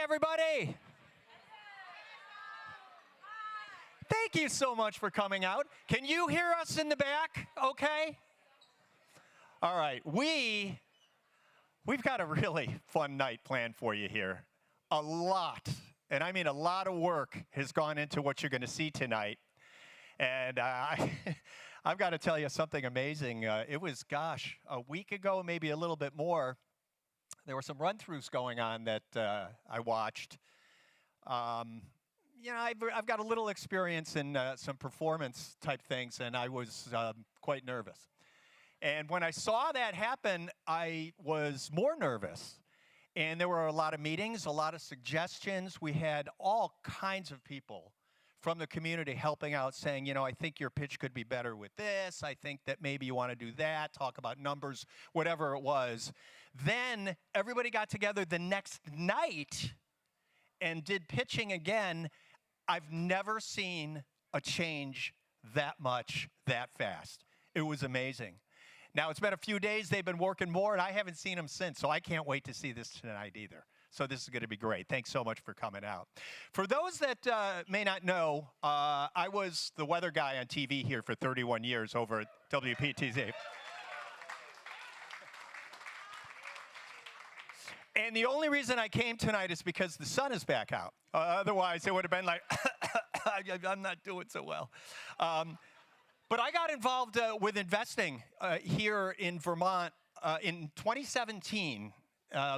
Hi, everybody. Thank you so much for coming out. Can you hear us in the back okay? All right, we've got a really fun night planned for you here. A lot, and I mean a lot of work has gone into what you're going to see tonight. And I've got to tell you something amazing. It was, gosh, a week ago, maybe a little bit more. There were some run-throughs going on that I watched. You know, I've got a little experience in some performance type things, and I was quite nervous. And when I saw that happen, I was more nervous. And there were a lot of meetings, a lot of suggestions. We had all kinds of people from the community helping out, saying, you know, I think your pitch could be better with this. I think that maybe you want to do that, talk about numbers, whatever it was. Then everybody got together the next night and did pitching again. I've never seen a change that much, that fast. It was amazing. Now, it's been a few days. They've been working more, and I haven't seen them since, so I can't wait to see this tonight either. So this is going to be great. Thanks so much for coming out. For those that may not know, I was the weather guy on TV here for 31 years over at WPTZ. And the only reason I came tonight is because the sun is back out. Otherwise, it would have been like, I'm not doing so well. But I got involved with investing here in Vermont in 2017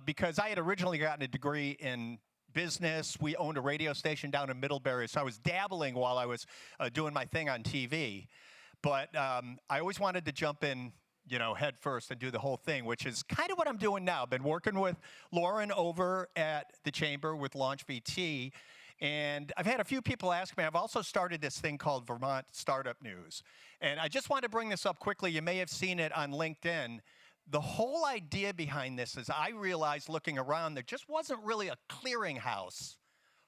because I had originally gotten a degree in business. We owned a radio station down in Middlebury, so I was dabbling while I was doing my thing on TV. But I always wanted to jump in, you know, head first and do the whole thing, which is kind of what I'm doing now. I've been working with Lauren over at the Chamber with LaunchVT. And I've had a few people ask me, I've also started this thing called Vermont Startup News. And I just want to bring this up quickly. You may have seen it on LinkedIn. The whole idea behind this is I realized looking around there just wasn't really a clearinghouse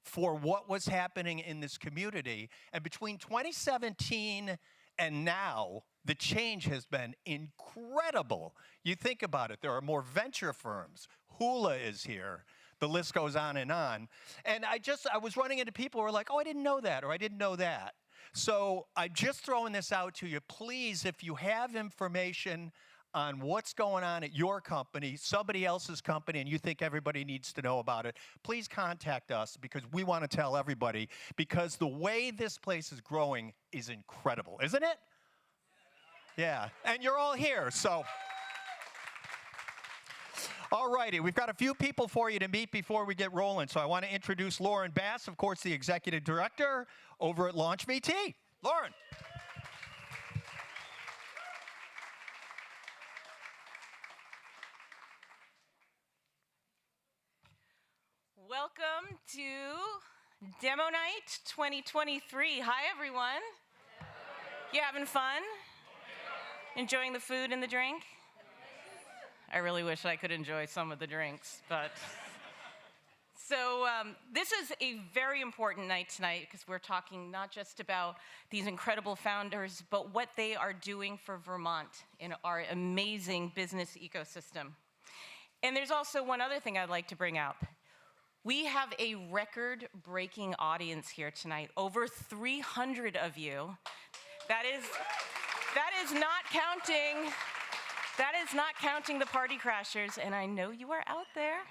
for what was happening in this community. And between 2017 and now, the change has been incredible. You think about it, there are more venture firms. Hula is here. The list goes on. And I was running into people who were like, oh, I didn't know that, or I didn't know that. So I'm just throwing this out to you. Please, if you have information on what's going on at your company, somebody else's company, and you think everybody needs to know about it, please contact us because we want to tell everybody, because the way this place is growing is incredible, isn't it? Yeah, and you're all here, so. All righty, we've got a few people for you to meet before we get rolling. So I want to introduce Lauren Bass, of course, the Executive Director over at LaunchVT. Lauren. Welcome to Demo Night 2023. Hi, everyone. You having fun? Enjoying the food and the drink? I really wish I could enjoy some of the drinks, but. So this is a very important night tonight because we're talking not just about these incredible founders, but what they are doing for Vermont in our amazing business ecosystem. And there's also one other thing I'd like to bring up. We have a record-breaking audience here tonight, over 300 of you. That is not counting the party crashers, and I know you are out there.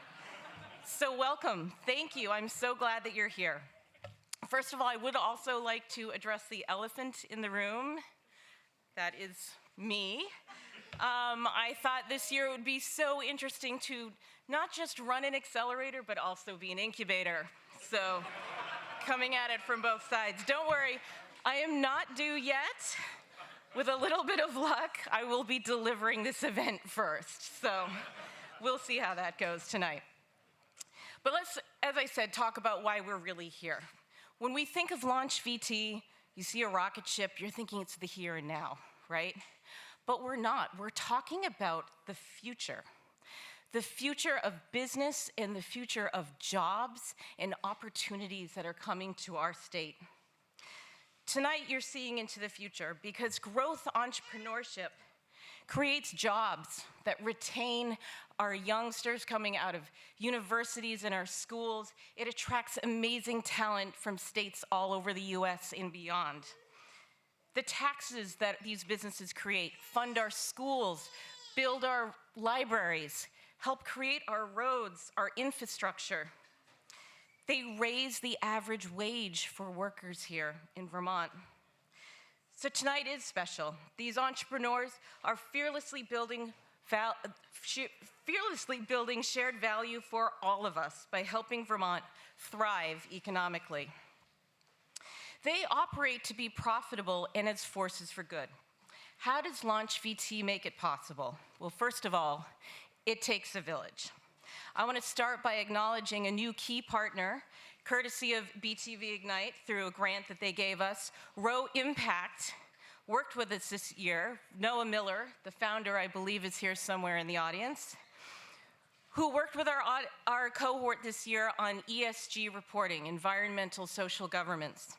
So welcome, thank you. I'm so glad that you're here. First of all, I would also like to address the elephant in the room. That is me. I thought this year it would be so interesting to not just run an accelerator, but also be an incubator. So coming at it from both sides. Don't worry, I am not due yet. With a little bit of luck, I will be delivering this event first. So we'll see how that goes tonight. But let's, as I said, talk about why we're really here. When we think of LaunchVT, you see a rocket ship, you're thinking it's the here and now, right? But we're not. We're talking about the future of business and the future of jobs and opportunities that are coming to our state. Tonight, you're seeing into the future because growth entrepreneurship creates jobs that retain our youngsters coming out of universities and our schools. It attracts amazing talent from states all over the US and beyond. The taxes that these businesses create fund our schools, build our libraries, help create our roads, our infrastructure. They raise the average wage for workers here in Vermont. So tonight is special. These entrepreneurs are fearlessly building shared value for all of us by helping Vermont thrive economically. They operate to be profitable and as forces for good. How does LaunchVT make it possible? Well, first of all, it takes a village. I want to start by acknowledging a new key partner, courtesy of BTV Ignite through a grant that they gave us. Row Impact worked with us this year. Noah Miller, the founder, I believe is here somewhere in the audience, who worked with our cohort this year on ESG reporting, environmental social governance,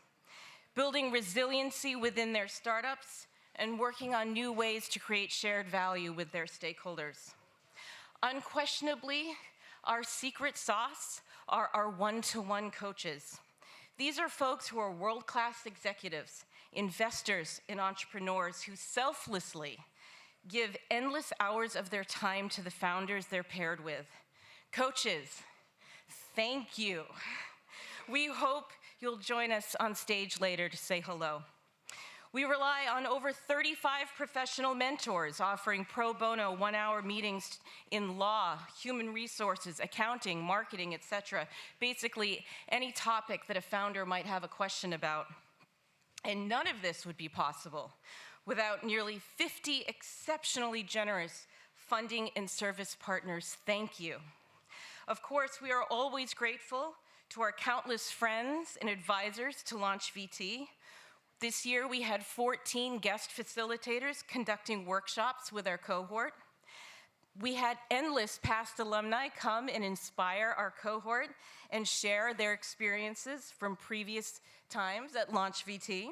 building resiliency within their startups, and working on new ways to create shared value with their stakeholders. Unquestionably, our secret sauce are our one-to-one coaches. These are folks who are world-class executives, investors, and entrepreneurs who selflessly give endless hours of their time to the founders they're paired with. Coaches, thank you. We hope you'll join us on stage later to say hello. We rely on over 35 professional mentors offering pro bono one-hour meetings in law, human resources, accounting, marketing, etc. Basically, any topic that a founder might have a question about. And none of this would be possible without nearly 50 exceptionally generous funding and service partners. Thank you. Of course, we are always grateful to our countless friends and advisors to LaunchVT. This year, we had 14 guest facilitators conducting workshops with our cohort. We had endless past alumni come and inspire our cohort and share their experiences from previous times at LaunchVT.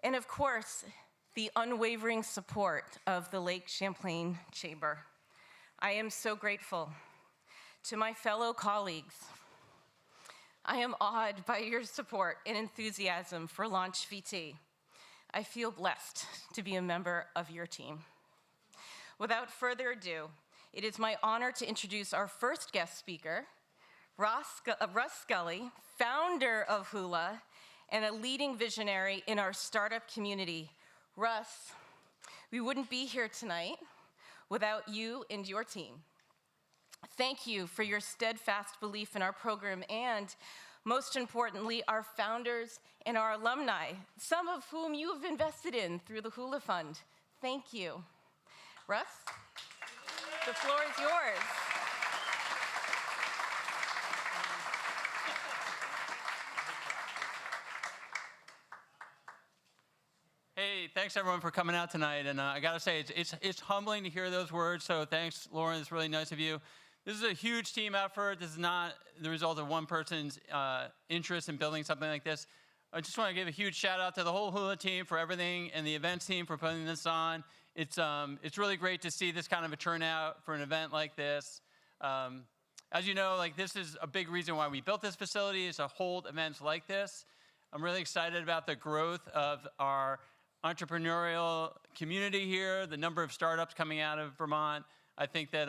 And of course, the unwavering support of the Lake Champlain Chamber. I am so grateful. To my fellow colleagues, I am awed by your support and enthusiasm for LaunchVT. I feel blessed to be a member of your team. Without further ado, it is my honor to introduce our first guest speaker, Russ Scully, founder of Hula and a leading visionary in our startup community. Russ, we wouldn't be here tonight without you and your team. Thank you for your steadfast belief in our program and, most importantly, our founders and our alumni, some of whom you have invested in through the Hula Fund. Thank you. Russ, the floor is yours. Hey, thanks everyone for coming out tonight. And I gotta say, it's humbling to hear those words. So thanks, Lauren. It's really nice of you. This is a huge team effort. This is not the result of one person's interest in building something like this. I just want to give a huge shout out to the whole Hula team for everything and the events team for putting this on. It's really great to see this kind of a turnout for an event like this. As you know, this is a big reason why we built this facility, is to hold events like this. I'm really excited about the growth of our entrepreneurial community here, the number of startups coming out of Vermont. I think that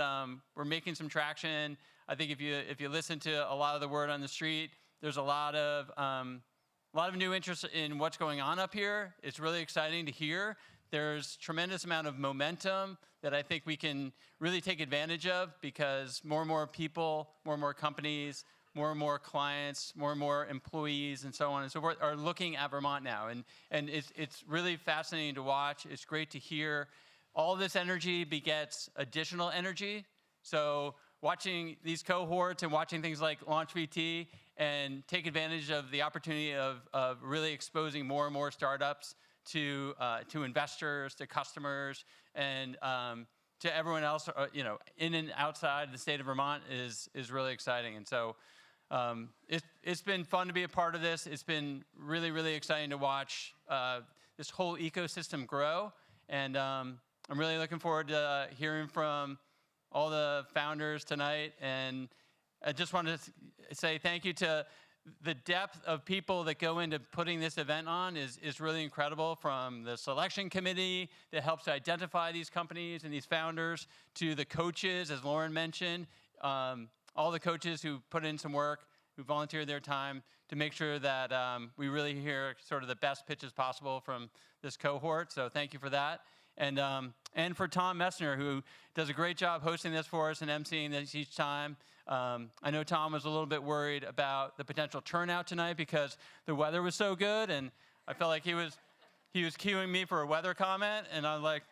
we're making some traction. I think if you listen to a lot of the word on the street, there's a lot of new interest in what's going on up here. It's really exciting to hear. There's tremendous amount of momentum that I think we can really take advantage of, because more and more people, more and more companies, more and more clients, more and more employees, and so on and so forth are looking at Vermont now. And it's really fascinating to watch. It's great to hear. All this energy begets additional energy. So watching these cohorts and watching things like LaunchVT and take advantage of the opportunity of really exposing more and more startups to investors, to customers, and to everyone else, in and outside the state of Vermont is really exciting. And so it's been fun to be a part of this. It's been really, really exciting to watch this whole ecosystem grow. And I'm really looking forward to hearing from all the founders tonight. And I just wanted to say thank you to the depth of people that go into putting this event on is really incredible, from the selection committee that helps identify these companies and these founders, to the coaches, as Lauren mentioned, all the coaches who put in some work, who volunteered their time to make sure that we really hear sort of the best pitches possible from this cohort. So thank you for that. And for Tom Messner, who does a great job hosting this for us and emceeing this each time. I know Tom was a little bit worried about the potential turnout tonight because the weather was so good, and I felt like he was cueing me for a weather comment, and I was like,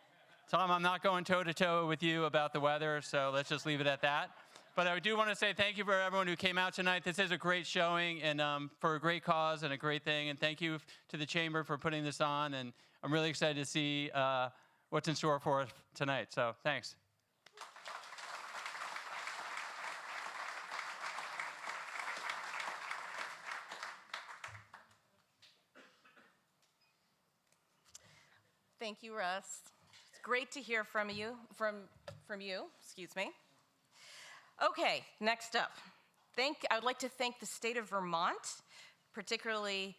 Tom, I'm not going toe-to-toe with you about the weather, so let's just leave it at that. But I do want to say thank you for everyone who came out tonight. This is a great showing, and for a great cause and a great thing, and thank you to the Chamber for putting this on, and I'm really excited to see what's in store for us tonight, so thanks. Thank you, Russ. It's great to hear from you, excuse me. Okay, next up. I would like to thank the state of Vermont, particularly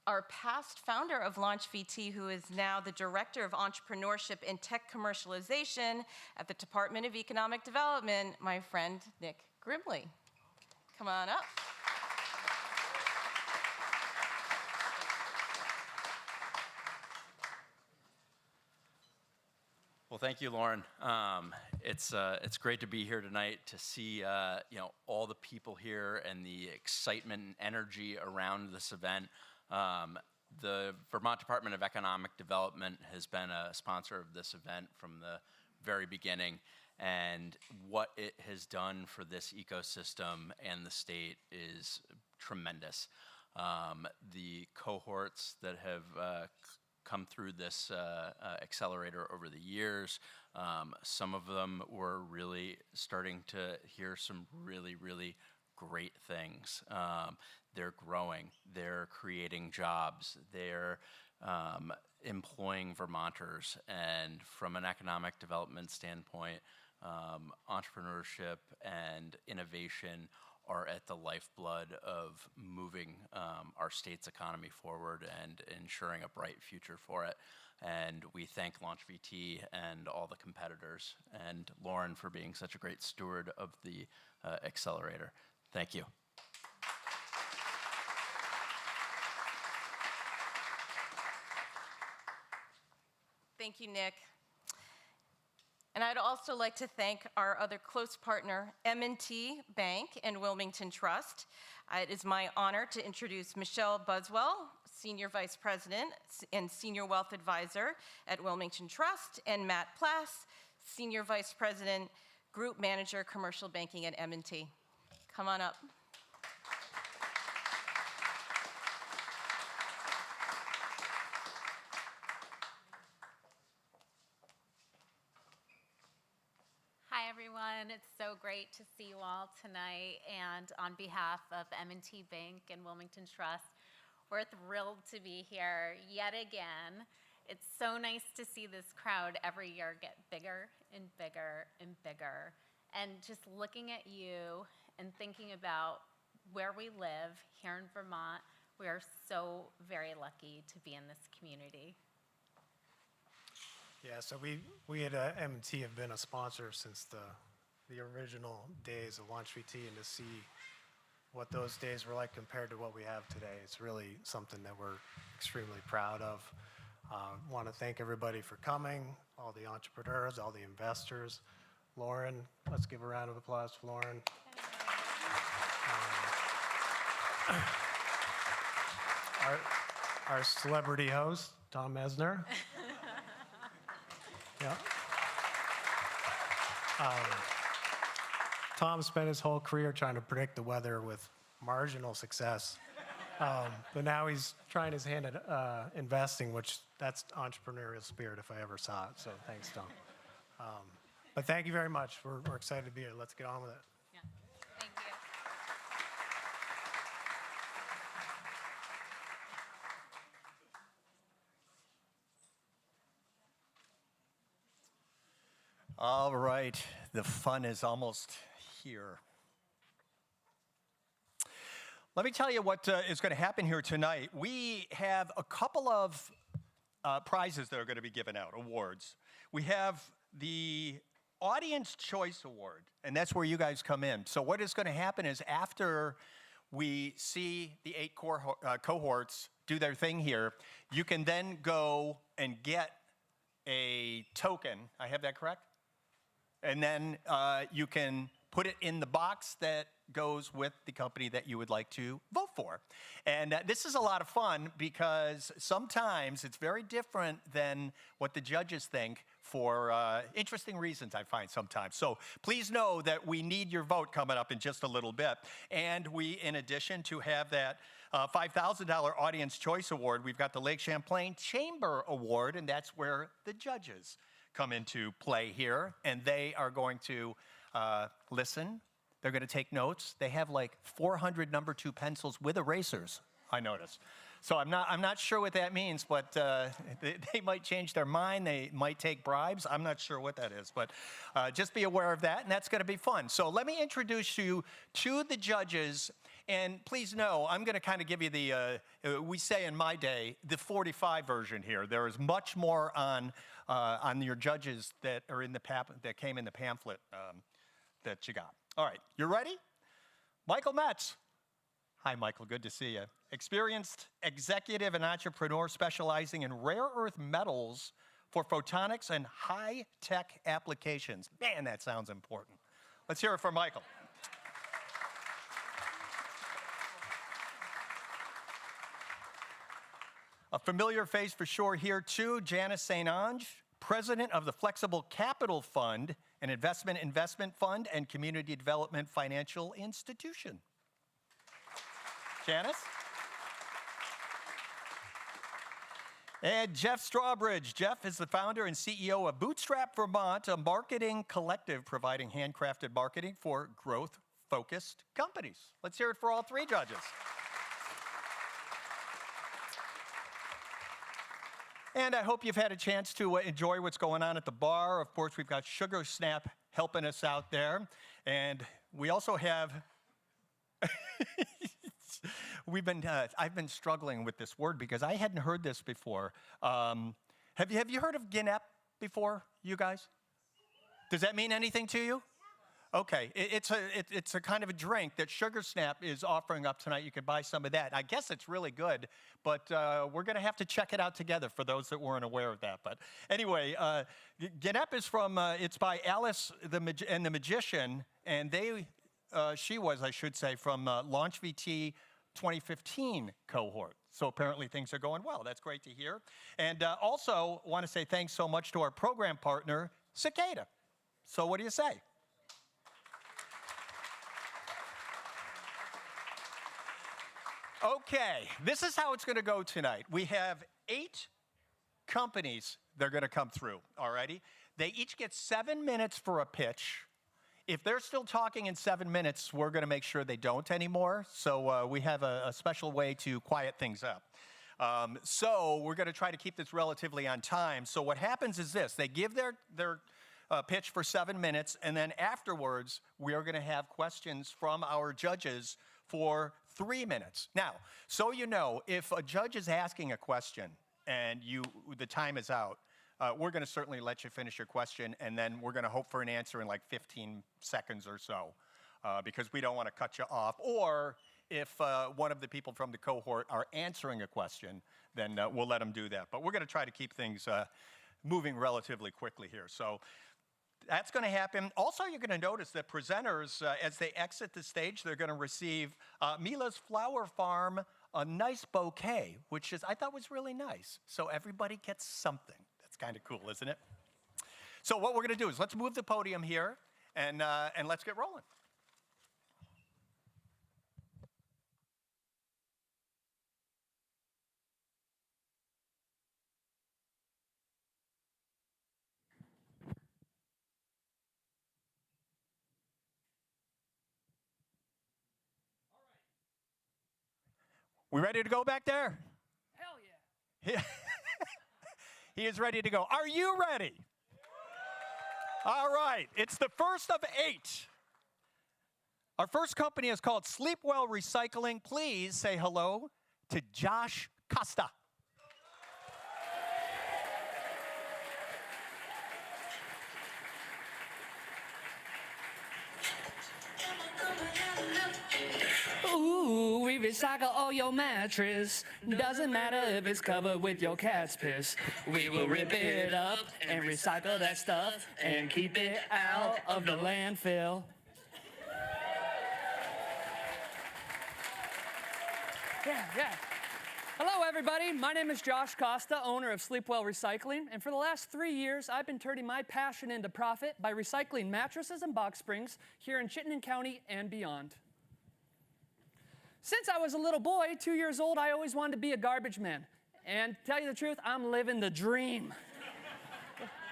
our past founder of LaunchVT, who is now the Director of Entrepreneurship and Tech Commercialization at the Department of Economic Development, my friend Nick Grimley. Come on up. Well, thank you, Lauren. It's great to be here tonight to see all the people here and the excitement and energy around this event. The Vermont Department of Economic Development has been a sponsor of this event from the very beginning, and what it has done for this ecosystem and the state is tremendous. The cohorts that have come through this accelerator over the years. Some of them were really starting to hear some really, really great things. They're growing, they're creating jobs, they're employing Vermonters, and from an economic development standpoint, entrepreneurship and innovation are at the lifeblood of moving our state's economy forward and ensuring a bright future for it. And we thank LaunchVT and all the competitors, and Lauren for being such a great steward of the accelerator. Thank you. Thank you, Nick. And I'd also like to thank our other close partner, M&T Bank and Wilmington Trust. It is my honor to introduce Michelle Buswell, Senior Vice President and Senior Wealth Advisor at Wilmington Trust, and Matt Plass, Senior Vice President, Group Manager, Commercial Banking at M&T. Come on up. Hi, everyone. It's so great to see you all tonight. And on behalf of M&T Bank and Wilmington Trust, we're thrilled to be here yet again. It's so nice to see this crowd every year get bigger and bigger and bigger. And just looking at you and thinking about where we live here in Vermont, we are so very lucky to be in this community. Yeah, so we at M&T have been a sponsor since the original days of LaunchVT, and to see what those days were like compared to what we have today, it's really something that we're extremely proud of. Want to thank everybody for coming, all the entrepreneurs, all the investors. Lauren, let's give a round of applause for Lauren. Our celebrity host, Tom Messner. Yeah. Tom spent his whole career trying to predict the weather with marginal success. But now he's trying his hand at investing, which that's entrepreneurial spirit if I ever saw it. So thanks, Tom. But thank you very much. We're excited to be here. Let's get on with it. Yeah. Thank you. All right, the fun is almost here. Let me tell you what is going to happen here tonight. We have a couple of prizes that are going to be given out, awards. We have the Audience Choice Award, and that's where you guys come in. So what is going to happen is after we see the 8 cohorts do their thing here, you can then go and get a token. I have that correct? And then you can put it in the box that goes with the company that you would like to vote for. And this is a lot of fun because sometimes it's very different than what the judges think for interesting reasons, I find sometimes. So please know that we need your vote coming up in just a little bit. And we, in addition to have that $5,000 Audience Choice Award, we've got the Lake Champlain Chamber Award, and that's where the judges come into play here. And they are going to listen. They're going to take notes. They have like 400 number 2 pencils with erasers, I noticed. So I'm not sure what that means, but they might change their mind. They might take bribes. I'm not sure what that is, but just be aware of that, and that's going to be fun. So let me introduce you to the judges, and please know, I'm going to kind of give you the, we say in my day, the 45 version here. There is much more on your judges that are in the that came in the pamphlet that you got. All right, you ready? Michael Metz. Hi, Michael, good to see you. Experienced executive and entrepreneur specializing in rare earth metals for photonics and high-tech applications. Man, that sounds important. Let's hear it for Michael. A familiar face for sure here too, Janice St. Ange, president of the Flexible Capital Fund, an investment fund and community development financial institution. Janice? And Jeff Strawbridge. Jeff is the founder and CEO of Bootstrap Vermont, a marketing collective providing handcrafted marketing for growth-focused companies. Let's hear it for all 3 judges. And I hope you've had a chance to enjoy what's going on at the bar. Of course, we've got Sugar Snap helping us out there. And we also have, I've been struggling with this word because I hadn't heard this before. Have you heard of Guinnep before, you guys? Does that mean anything to you? Okay, it's a kind of a drink that Sugar Snap is offering up tonight. You could buy some of that. I guess it's really good, but we're going to have to check it out together for those that weren't aware of that. But anyway, Guinnep is from, it's by Alice and the Magician, and she was, I should say, from LaunchVT 2015 cohort. So apparently things are going well. That's great to hear. And also want to say thanks so much to our program partner, Cicada. So what do you say? Okay, this is how it's going to go tonight. We have 8 companies that are going to come through, all righty? They each get 7 minutes for a pitch. If they're still talking in 7 minutes, we're going to make sure they don't anymore. So we have a special way to quiet things up. So we're going to try to keep this relatively on time. So what happens is this. They give their pitch for 7 minutes, and then afterwards, we are going to have questions from our judges for 3 minutes. Now, so you know, if a judge is asking a question and the time is out, we're going to certainly let you finish your question, and then we're going to hope for an answer in like 15 seconds or so, because we don't want to cut you off. Or if one of the people from the cohort are answering a question, then we'll let them do that. But we're going to try to keep things moving relatively quickly here. So that's going to happen. Also, you're going to notice that presenters, as they exit the stage, they're going to receive Mila's Flower Farm, a nice bouquet, which I thought was really nice. So everybody gets something. That's kind of cool, isn't it? So what we're going to do is let's move the podium here, and let's get rolling. We ready to go back there? Hell yeah. He is ready to go. Are you ready? All right, it's the first of 8. Our first company is called Sleepwell Recycling. Please say hello to Josh Costa. Ooh, we recycle all your mattress. Doesn't matter if it's covered with your cat's piss. We will rip it up and recycle that stuff and keep it out of the landfill. Yeah. Hello, everybody. My name is Josh Costa, owner of Sleepwell Recycling. And for the last 3 years, I've been turning my passion into profit by recycling mattresses and box springs here in Chittenden County and beyond. Since I was a little boy, 2 years old, I always wanted to be a garbage man. And to tell you the truth, I'm living the dream.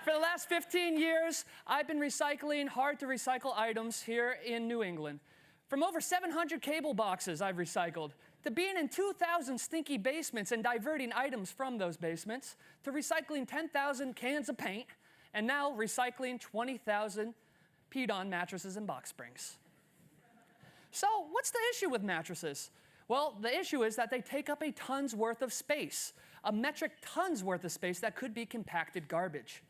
For the last 15 years, I've been recycling hard-to-recycle items here in New England. From over 700 cable boxes I've recycled, to being in 2,000 stinky basements and diverting items from those basements, to recycling 10,000 cans of paint, and now recycling 20,000 peed-on mattresses and box springs. So what's the issue with mattresses? Well, the issue is that they take up a ton's worth of space, a metric ton's worth of space that could be compacted garbage.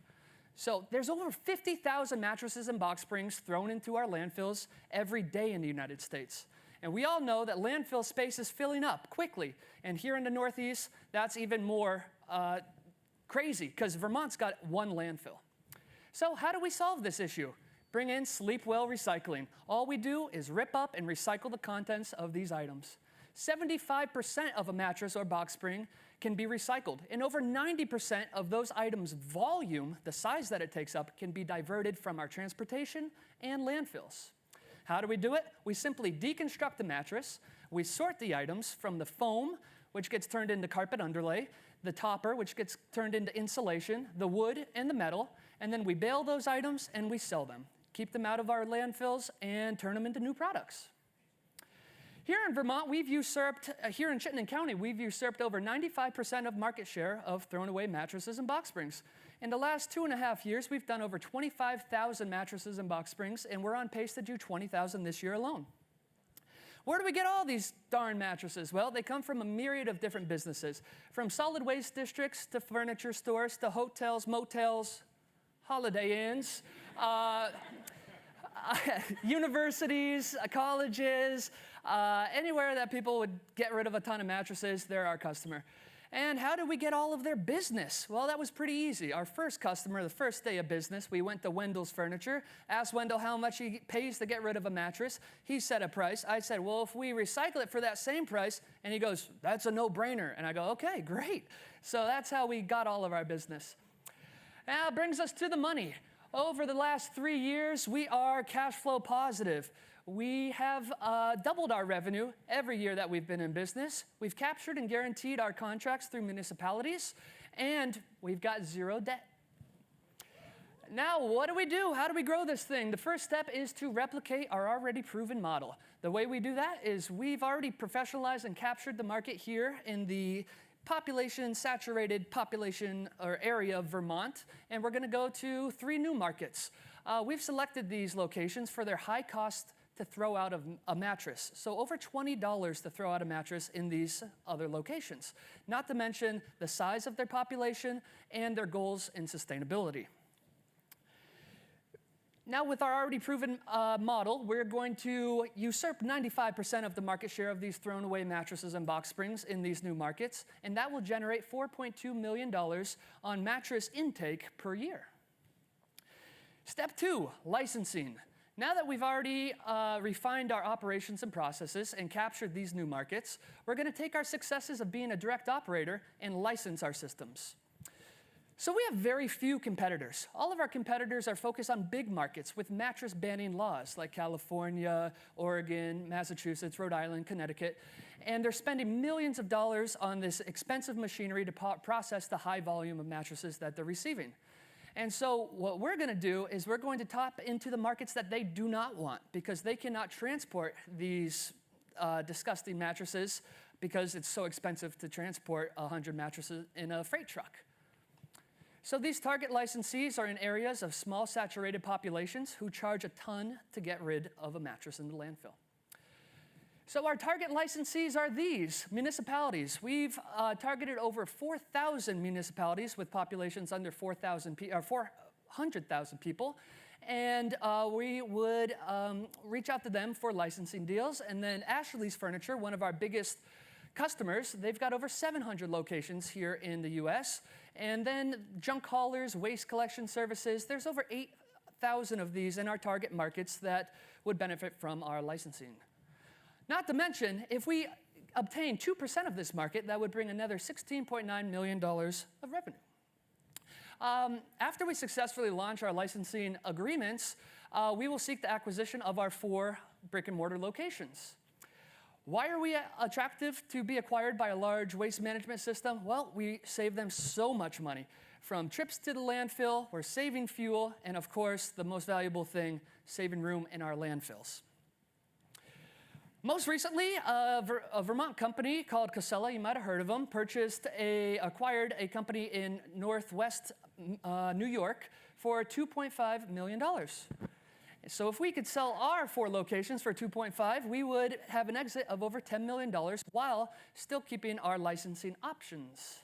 So there's over 50,000 mattresses and box springs thrown into our landfills every day in the United States. And we all know that landfill space is filling up quickly. And here in the Northeast, that's even more crazy because Vermont's got 1 landfill. So how do we solve this issue? Bring in Sleepwell Recycling. All we do is rip up and recycle the contents of these items. 75% of a mattress or box spring can be recycled, and over 90% of those items' volume, the size that it takes up, can be diverted from our transportation and landfills. How do we do it? We simply deconstruct the mattress, we sort the items from the foam, which gets turned into carpet underlay, the topper, which gets turned into insulation, the wood, and the metal, and then we bale those items and we sell them. Keep them out of our landfills and turn them into new products. Here in Vermont, here in Chittenden County, we've usurped over 95% of market share of thrown away mattresses and box springs. In the last 2.5 years, we've done over 25,000 mattresses and box springs, and we're on pace to do 20,000 this year alone. Where do we get all these darn mattresses? Well, they come from a myriad of different businesses, from solid waste districts to furniture stores to hotels, motels, Holiday Inns, universities, colleges, anywhere that people would get rid of a ton of mattresses, they're our customer. And how did we get all of their business? Well, that was pretty easy. Our first customer, the first day of business, we went to Wendell's Furniture, asked Wendell how much he pays to get rid of a mattress. He set a price. I said, well, if we recycle it for that same price, and he goes, that's a no-brainer. And I go, okay, great. So that's how we got all of our business. Now, it brings us to the money. Over the last 3 years, we are cash flow positive. We have doubled our revenue every year that we've been in business. We've captured and guaranteed our contracts through municipalities, and we've got 0 debt. Now, what do we do? How do we grow this thing? The first step is to replicate our already proven model. The way we do that is we've already professionalized and captured the market here in the saturated population or area of Vermont, and we're going to go to 3 new markets. We've selected these locations for their high cost to throw out a mattress. So over $20 to throw out a mattress in these other locations, not to mention the size of their population and their goals in sustainability. Now, with our already proven model, we're going to usurp 95% of the market share of these thrown away mattresses and box springs in these new markets, and that will generate $4.2 million on mattress intake per year. Step 2, licensing. Now that we've already refined our operations and processes and captured these new markets, we're going to take our successes of being a direct operator and license our systems. So we have very few competitors. All of our competitors are focused on big markets with mattress banning laws like California, Oregon, Massachusetts, Rhode Island, Connecticut, and they're spending millions of dollars on this expensive machinery to process the high volume of mattresses that they're receiving. And so what we're going to do is we're going to tap into the markets that they do not want because they cannot transport these disgusting mattresses because it's so expensive to transport 100 mattresses in a freight truck. So these target licensees are in areas of small saturated populations who charge a ton to get rid of a mattress in the landfill. So our target licensees are these municipalities. We've targeted over 4,000 municipalities with populations under 400,000 people. And we would reach out to them for licensing deals. And then Ashley's Furniture, one of our biggest customers, they've got over 700 locations here in the US. And then junk haulers, waste collection services, there's over 8,000 of these in our target markets that would benefit from our licensing. Not to mention, if we obtain 2% of this market, that would bring another $16.9 million of revenue. After we successfully launch our licensing agreements, we will seek the acquisition of our 4 brick-and-mortar locations. Why are we attractive to be acquired by a large waste management system? Well, we save them so much money. From trips to the landfill, we're saving fuel, and of course, the most valuable thing, saving room in our landfills. Most recently, a Vermont company called Casella, you might have heard of them, acquired a company in Northwest New York for $2.5 million. So if we could sell our 4 locations for $2.5, we would have an exit of over $10 million while still keeping our licensing options.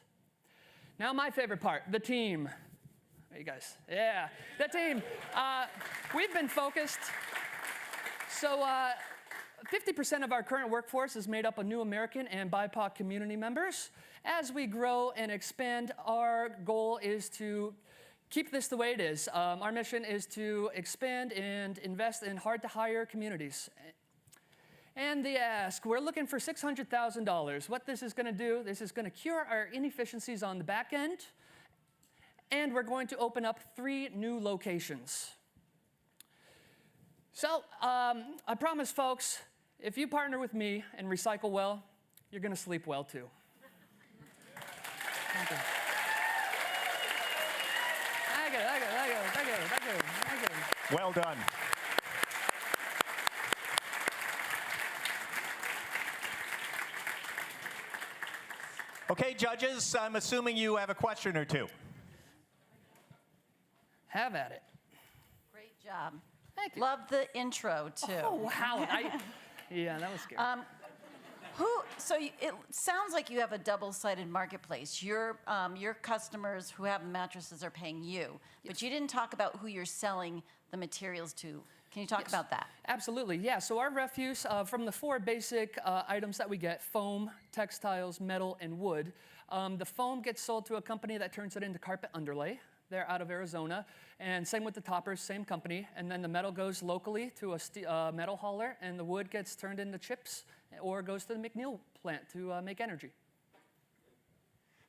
Now my favorite part, the team. Hey, you guys, yeah, the team. We've been focused. So 50% of our current workforce is made up of new American and BIPOC community members. As we grow and expand, our goal is to keep this the way it is. Our mission is to expand and invest in hard-to-hire communities. And they ask, we're looking for $600,000. What this is going to do, this is going to cure our inefficiencies on the back end, and we're going to open up 3 new locations. So I promise, folks, if you partner with me and recycle well, you're going to sleep well, too. Thank you. Thank you. Well done. Okay, judges, I'm assuming you have a question or 2. Have at it. Great job. Thank you. Love the intro, too. Oh, wow. Yeah, that was scary. It sounds like you have a double-sided marketplace. Your customers who have mattresses are paying you, but you didn't talk about who you're selling the materials to. Can you talk about that? Absolutely, yeah. So our refuse, from the 4 basic items that we get, foam, textiles, metal, and wood, the foam gets sold to a company that turns it into carpet underlay. They're out of Arizona. And same with the toppers, same company. And then the metal goes locally to a metal hauler, and the wood gets turned into chips or goes to the McNeil plant to make energy.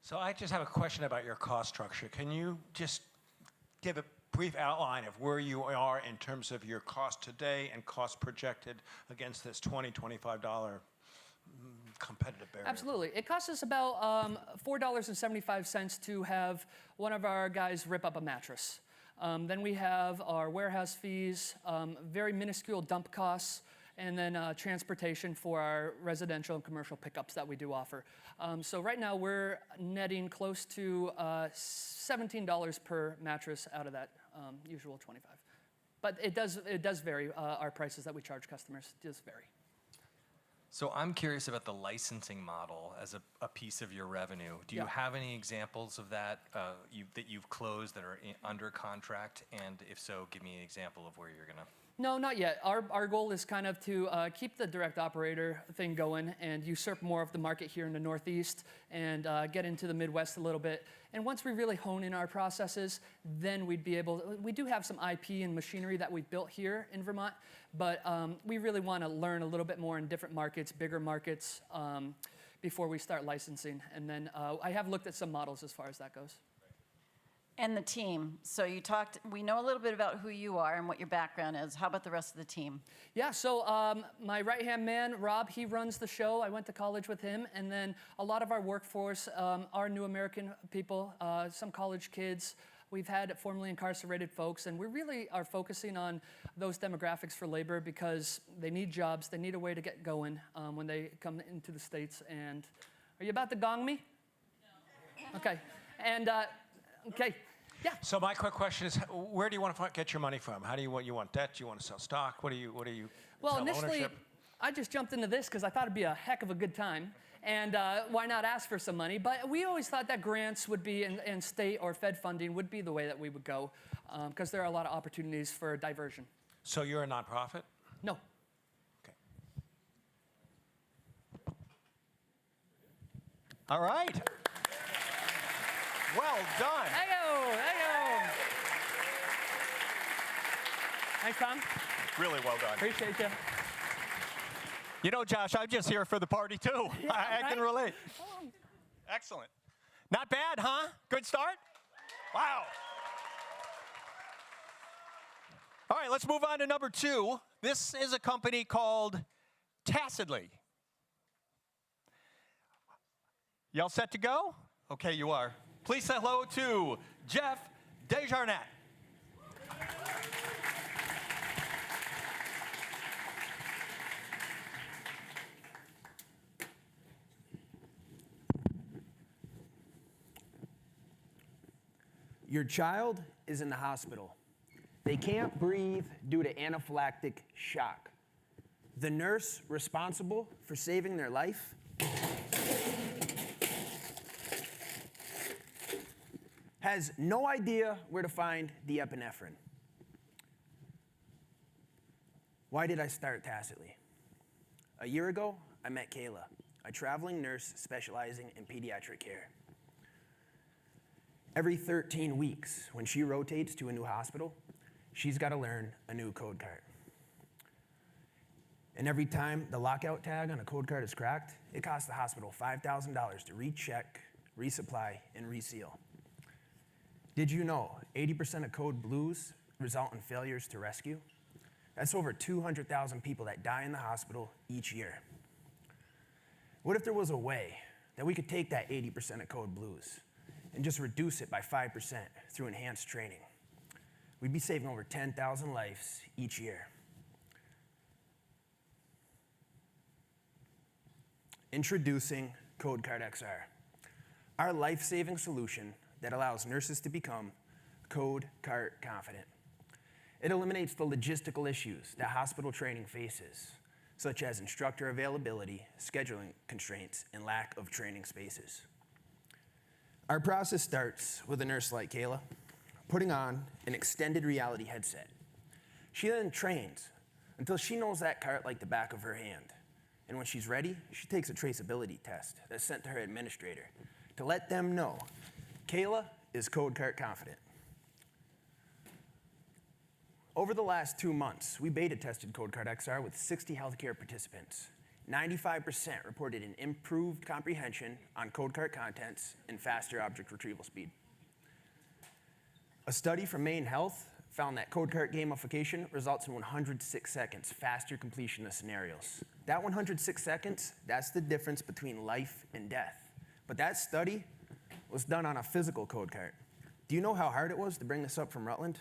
So I just have a question about your cost structure. Can you just give a brief outline of where you are in terms of your cost today and cost projected against this $20, $25 competitive barrier? Absolutely. It costs us about $4.75 to have one of our guys rip up a mattress. Then we have our warehouse fees, very minuscule dump costs, and then transportation for our residential and commercial pickups that we do offer. So right now we're netting close to $17 per mattress out of that usual 25. But it does vary. Our prices that we charge customers does vary. So I'm curious about the licensing model as a piece of your revenue. Do you have any examples of that that you've closed that are under contract? And if so, give me an example of where you're going to. No, not yet. Our goal is kind of to keep the direct operator thing going and usurp more of the market here in the Northeast and get into the Midwest a little bit. And once we really hone in our processes, then we'd be able to, we do have some IP and machinery that we've built here in Vermont, but we really want to learn a little bit more in different markets, bigger markets, before we start licensing. And then I have looked at some models as far as that goes. And the team. So we know a little bit about who you are and what your background is. How about the rest of the team? Yeah, so my right-hand man, Rob, he runs the show. I went to college with him. And then a lot of our workforce are new American people, some college kids. We've had formerly incarcerated folks, and we really are focusing on those demographics for labor because they need jobs. They need a way to get going when they come into the States. And are you about to gong me? No. Okay. And, okay. Yeah. So my quick question is, where do you want to get your money from? How do you want debt? Do you want to sell stock? What do you Well, sell initially, ownership? I just jumped into this because I thought it'd be a heck of a good time. And why not ask for some money? But we always thought that grants would be, and state or Fed funding would be the way that we would go, because there are a lot of opportunities for diversion. So you're a nonprofit? No. Okay. All right. Well done. Hey-o, hey-o. Thanks, Tom. Really well done. Appreciate you. You know, Josh, I'm just here for the party too. I can relate. Excellent. Not bad, huh? Good start? Wow. All right, let's move on to number 2. This is a company called Tacitly. Y'all set to go? Okay, you are. Please say hello to Jeff Desjardins. Your child is in the hospital. They can't breathe due to anaphylactic shock. The nurse responsible for saving their life has no idea where to find the epinephrine. Why did I start Tacitly? A year ago, I met Kayla, a traveling nurse specializing in pediatric care. Every 13 weeks, when she rotates to a new hospital, she's got to learn a new code card. And every time the lockout tag on a code card is cracked, it costs the hospital $5,000 to recheck, resupply, and reseal. Did you know 80% of code blues result in failures to rescue? That's over 200,000 people that die in the hospital each year. What if there was a way that we could take that 80% of code blues and just reduce it by 5% through enhanced training? We'd be saving over 10,000 lives each year. Introducing Code Card XR, our life-saving solution that allows nurses to become code card confident. It eliminates the logistical issues that hospital training faces, such as instructor availability, scheduling constraints, and lack of training spaces. Our process starts with a nurse like Kayla putting on an extended reality headset. She then trains until she knows that cart like the back of her hand. And when she's ready, she takes a traceability test that's sent to her administrator to let them know Kayla is code cart confident. Over the last 2 months, we beta tested Code Card XR with 60 healthcare participants. 95% reported an improved comprehension on code card contents and faster object retrieval speed. A study from Maine Health found that code card gamification results in 106 seconds faster completion of scenarios. That 106 seconds, that's the difference between life and death. But that study was done on a physical code card. Do you know how hard it was to bring this up from Rutland?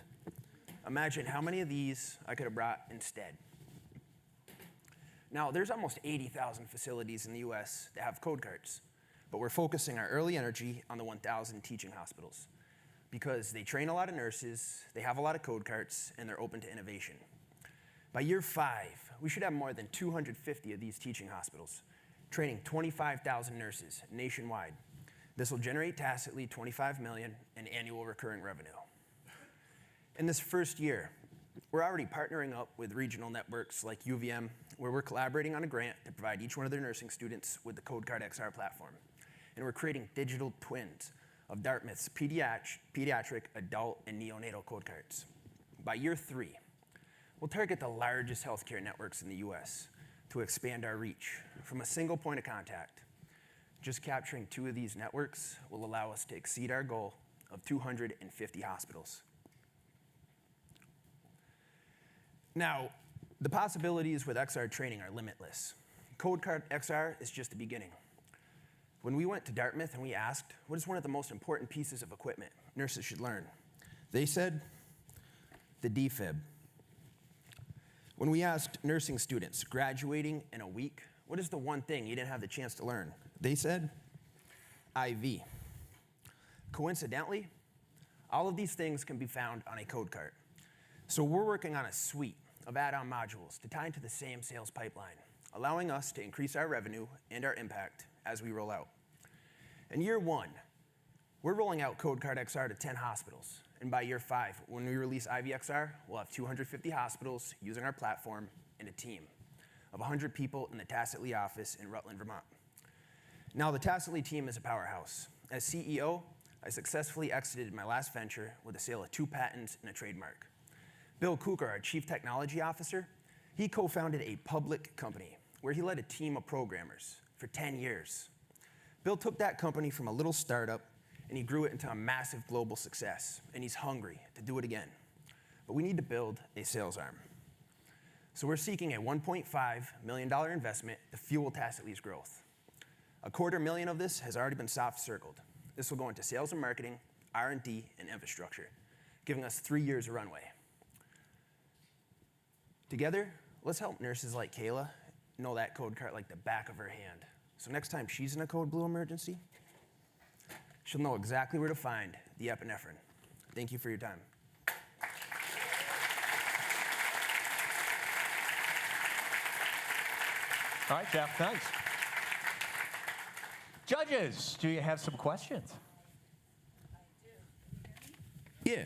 Imagine how many of these I could have brought instead. Now, there's almost 80,000 facilities in the US that have code cards, but we're focusing our early energy on the 1,000 teaching hospitals because they train a lot of nurses, they have a lot of code cards, and they're open to innovation. By year 5, we should have more than 250 of these teaching hospitals, training 25,000 nurses nationwide. This will generate tacitly $25 million in annual recurring revenue. In this first year, we're already partnering up with regional networks like UVM, where we're collaborating on a grant to provide each one of their nursing students with the Code Card XR platform. And we're creating digital twins of Dartmouth's pediatric, adult, and neonatal code cards. By year 3, we'll target the largest healthcare networks in the US to expand our reach from a single point of contact. Just capturing 2 of these networks will allow us to exceed our goal of 250 hospitals. Now, the possibilities with XR training are limitless. Code Card XR is just the beginning. When we went to Dartmouth and we asked, what is one of the most important pieces of equipment nurses should learn? They said, the defib. When we asked nursing students graduating in a week, what is the one thing you didn't have the chance to learn? They said, IV. Coincidentally, All of these things can be found on a code cart. So we're working on a suite of add-on modules to tie into the same sales pipeline, allowing us to increase our revenue and our impact as we roll out. In year 1, we're rolling out CodeCard XR to 10 hospitals. And by year 5, when we release IVXR, we'll have 250 hospitals using our platform and a team of 100 people in the Tacitly office in Rutland, Vermont. Now, the Tacitly team is a powerhouse. As CEO, I successfully exited my last venture with a sale of 2 patents and a trademark. Bill Kuchar, our Chief Technology Officer, he co-founded a public company where he led a team of programmers for 10 years. Bill took that company from a little startup and he grew it into a massive global success, and he's hungry to do it again. But we need to build a sales arm. So we're seeking a $1.5 million investment to fuel Tacitly's growth. $250,000 of this has already been soft circled. This will go into sales and marketing, R&D, and infrastructure, giving us 3 years of runway. Together, let's help nurses like Kayla know that code cart like the back of her hand. So next time she's in a code blue emergency, she'll know exactly where to find the epinephrine. Thank you for your time. All right, Jeff, thanks. Judges, do you have some questions? Yeah.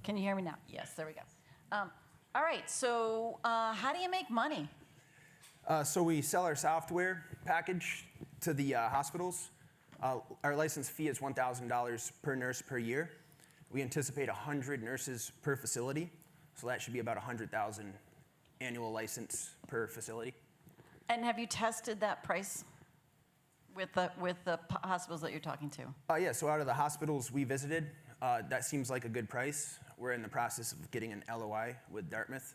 Can you hear me now? Yes, there we go. All right, so how do you make money? So we sell our software package to the hospitals. Our license fee is $1,000 per nurse per year. We anticipate 100 nurses per facility, so that should be about 100,000 annual license per facility. And have you tested that price with the hospitals that you're talking to? Yeah, so out of the hospitals we visited, that seems like a good price. We're in the process of getting an LOI with Dartmouth,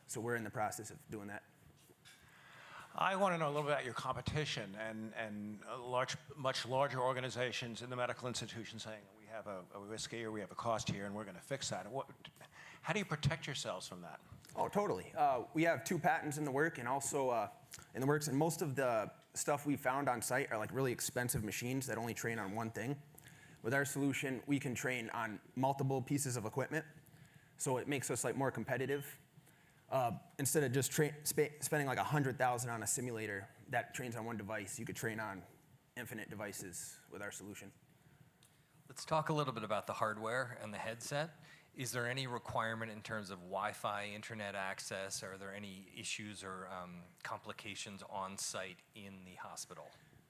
so we're in the process of doing that. I want to know a little bit about your competition and much larger organizations in the medical institution saying we have a risk here, we have a cost here, and we're going to fix that. How do you protect yourselves from that? Oh, totally. We have 2 patents in the work and also in the works, and most of the stuff we found on site are like really expensive machines that only train on one thing. With our solution, we can train on multiple pieces of equipment, so it makes us like more competitive. Instead of just spending like $100,000 on a simulator that trains on one device, you could train on infinite devices with our solution. Let's talk a little bit about the hardware and the headset. Is there any requirement in terms of Wi-Fi, internet access? Are there any issues or complications on site in the hospital?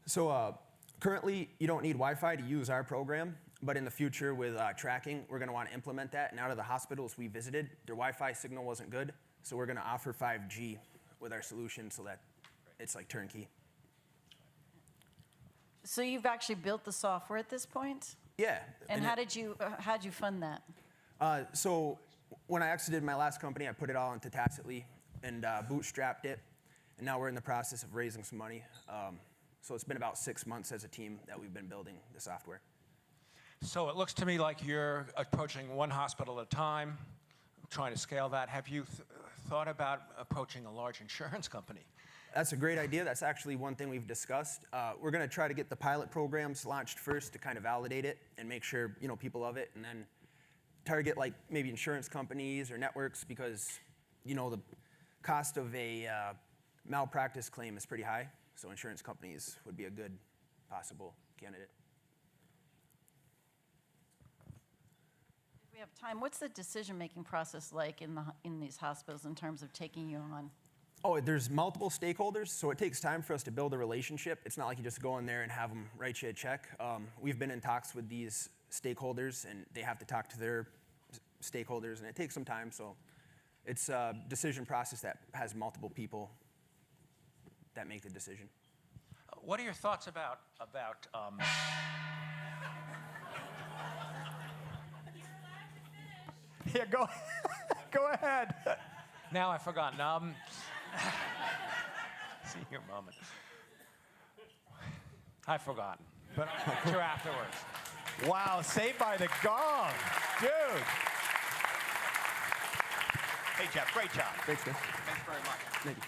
So currently, you don't need Wi-Fi to use our program, but in the future with tracking, we're going to want to implement that. And out of the hospitals we visited, their Wi-Fi signal wasn't good, so we're going to offer 5G with our solution so that it's like turnkey. So you've actually built the software at this point? Yeah. And how'd you fund that? So when I exited my last company, I put it all into Tacitly and bootstrapped it. And now we're in the process of raising some money. So it's been about 6 months as a team that we've been building the software. So it looks to me like you're approaching one hospital at a time, trying to scale that. Have you thought about approaching a large insurance company? That's a great idea. That's actually one thing we've discussed. We're going to try to get the pilot programs launched first to kind of validate it and make sure people love it, and then target like maybe insurance companies or networks because the cost of a malpractice claim is pretty high. So insurance companies would be a good possible candidate. If we have time, what's the decision-making process like in these hospitals in terms of taking you on? Oh, there's multiple stakeholders, so it takes time for us to build a relationship. It's not like you just go in there and have them write you a check. We've been in talks with these stakeholders, and they have to talk to their stakeholders, and it takes some time. So it's a decision process that has multiple people that make the decision. What are your thoughts about Yeah, go ahead. Now I've forgotten. See your moment. I've forgotten, but I'll sure afterwards. Wow, saved by the gong. Dude. Hey, Jeff, great job. Thanks, man. Thanks very much. Thank you.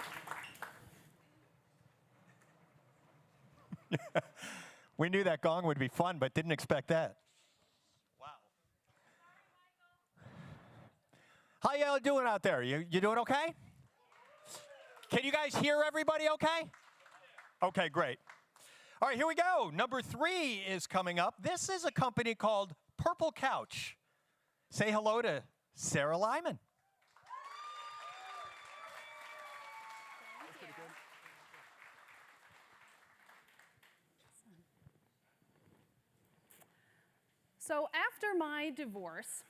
We knew that gong would be fun, but didn't expect that. Wow. How y'all doing out there? You doing okay? Can you guys hear everybody okay? Okay, great. All right, here we go. Number 3 is coming up. This is a company called Purple Couch. Say hello to Sarah Lyman. So after my divorce,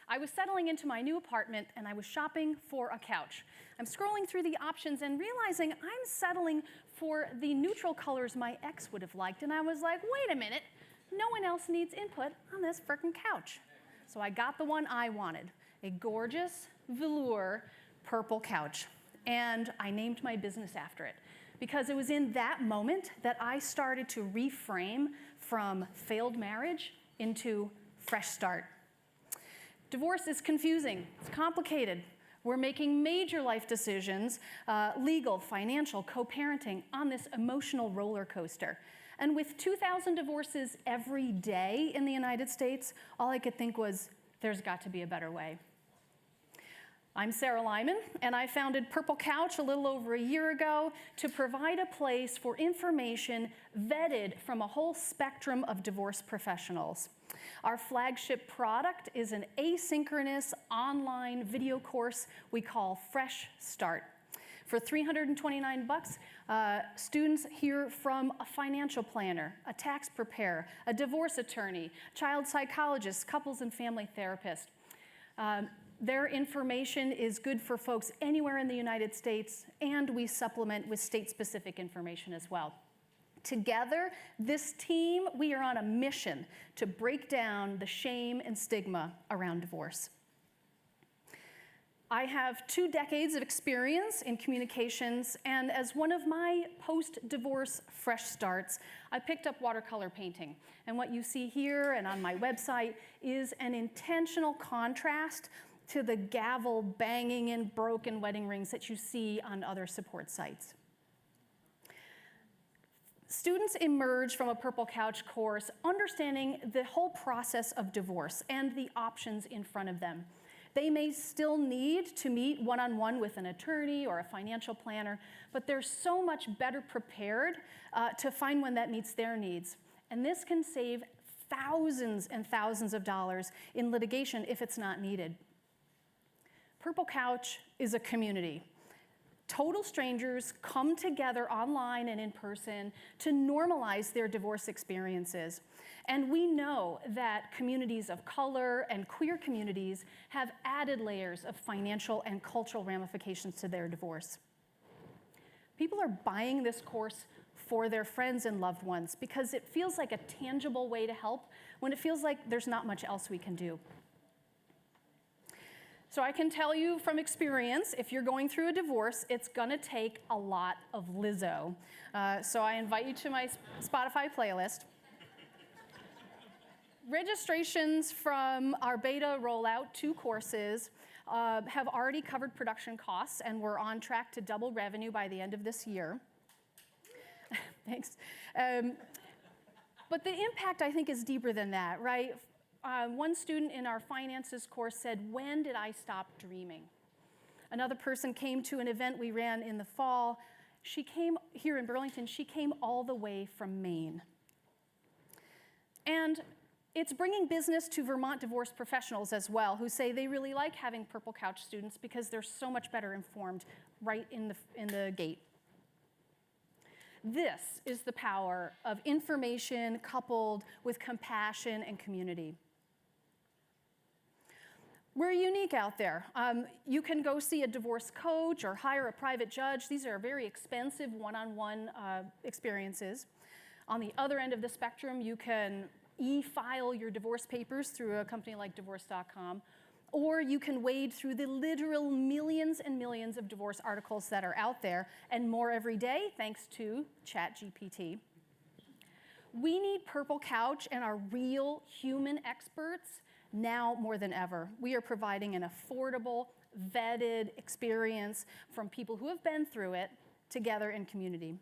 I was settling into my new apartment and I was shopping for a couch. I'm scrolling through the options and realizing I'm settling for the neutral colors my ex would have liked. And I was like, wait a minute, no one else needs input on this frickin' couch. So I got the one I wanted, a gorgeous velour purple couch. And I named my business after it, because it was in that moment that I started to reframe from failed marriage into fresh start. Divorce is confusing, it's complicated. We're making major life decisions, legal, financial, co-parenting, on this emotional roller coaster. And with 2,000 divorces every day in the United States, all I could think was, there's got to be a better way. I'm Sarah Lyman, and I founded Purple Couch a little over a year ago to provide a place for information vetted from a whole spectrum of divorce professionals. Our flagship product is an asynchronous online video course we call Fresh Start. For $329, students hear from a financial planner, a tax preparer, a divorce attorney, child psychologist, couples and family therapist. Their information is good for folks anywhere in the United States, and we supplement with state-specific information as well. Together, this team, we are on a mission to break down the shame and stigma around divorce. I have 2 decades of experience in communications, and as one of my post-divorce fresh starts, I picked up watercolor painting. And what you see here and on my website is an intentional contrast to the gavel banging and broken wedding rings that you see on other support sites. Students emerge from a Purple Couch course understanding the whole process of divorce and the options in front of them. They may still need to meet one-on-one with an attorney or a financial planner, but they're so much better prepared to find one that meets their needs. And this can save thousands and thousands of dollars in litigation if it's not needed. Purple Couch is a community. Total strangers come together online and in person to normalize their divorce experiences. And we know that communities of color and queer communities have added layers of financial and cultural ramifications to their divorce. People are buying this course for their friends and loved ones because it feels like a tangible way to help when it feels like there's not much else we can do. So I can tell you from experience, if you're going through a divorce, it's gonna take a lot of Lizzo. So I invite you to my Spotify playlist. Registrations from our beta rollout 2 courses have already covered production costs, and we're on track to double revenue by the end of this year. Thanks. But the impact, I think, is deeper than that, right? One student in our finances course said, when did I stop dreaming? Another person came to an event we ran in the fall. She came here in Burlington. She came all the way from Maine. And it's bringing business to Vermont divorce professionals as well, who say they really like having Purple Couch students because they're so much better informed right in the gate. This is the power of information coupled with compassion and community. We're unique out there. You can go see a divorce coach or hire a private judge. These are very expensive one-on-one experiences. On the other end of the spectrum, you can e-file your divorce papers through a company like divorce.com, or you can wade through the literal millions and millions of divorce articles that are out there, and more every day, thanks to ChatGPT. We need Purple Couch and our real human experts now more than ever. We are providing an affordable, vetted experience from people who have been through it together in community.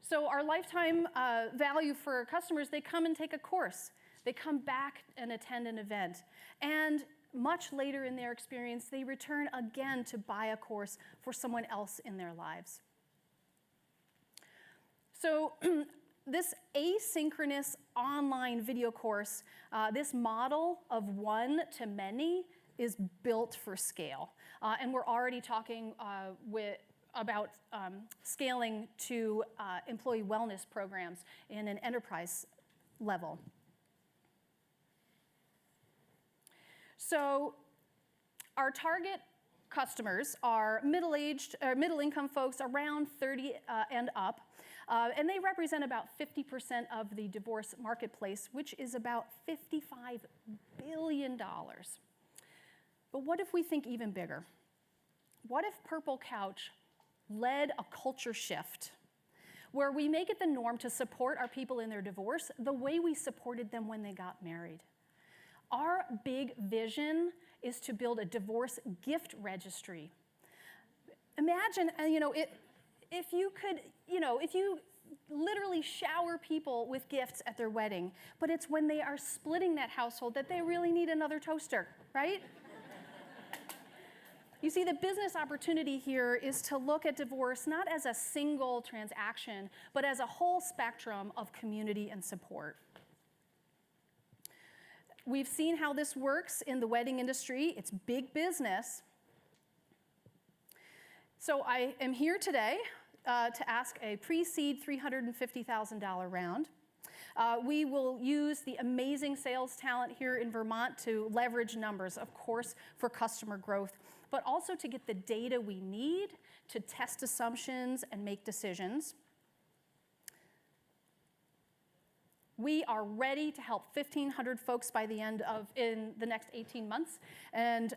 So our lifetime value for customers, they come and take a course. They come back and attend an event. And much later in their experience, they return again to buy a course for someone else in their lives. So this asynchronous online video course, this model of one to many is built for scale. And we're already talking about scaling to employee wellness programs in an enterprise level. So our target customers are middle-aged or middle-income folks around 30 and up, and they represent about 50% of the divorce marketplace, which is about $55 billion. But what if we think even bigger? What if Purple Couch led a culture shift where we make it the norm to support our people in their divorce the way we supported them when they got married? Our big vision is to build a divorce gift registry. Imagine, if you could, if you literally shower people with gifts at their wedding, but it's when they are splitting that household that they really need another toaster, right? You see, the business opportunity here is to look at divorce not as a single transaction, but as a whole spectrum of community and support. We've seen how this works in the wedding industry. It's big business. So I am here today to ask a pre-seed $350,000 round. We will use the amazing sales talent here in Vermont to leverage numbers, of course, for customer growth, but also to get the data we need to test assumptions and make decisions. We are ready to help 1,500 folks by the end of, in the next 18 months, and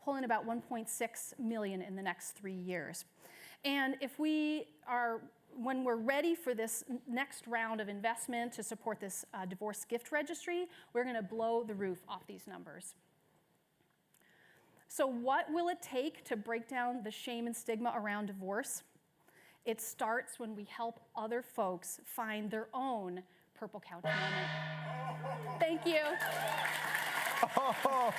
pull in about 1.6 million in the next 3 years. And if we are, when we're ready for this next round of investment to support this divorce gift registry, we're gonna blow the roof off these numbers. So what will it take to break down the shame and stigma around divorce? It starts when we help other folks find their own Purple Couch moment. Thank you. Oh.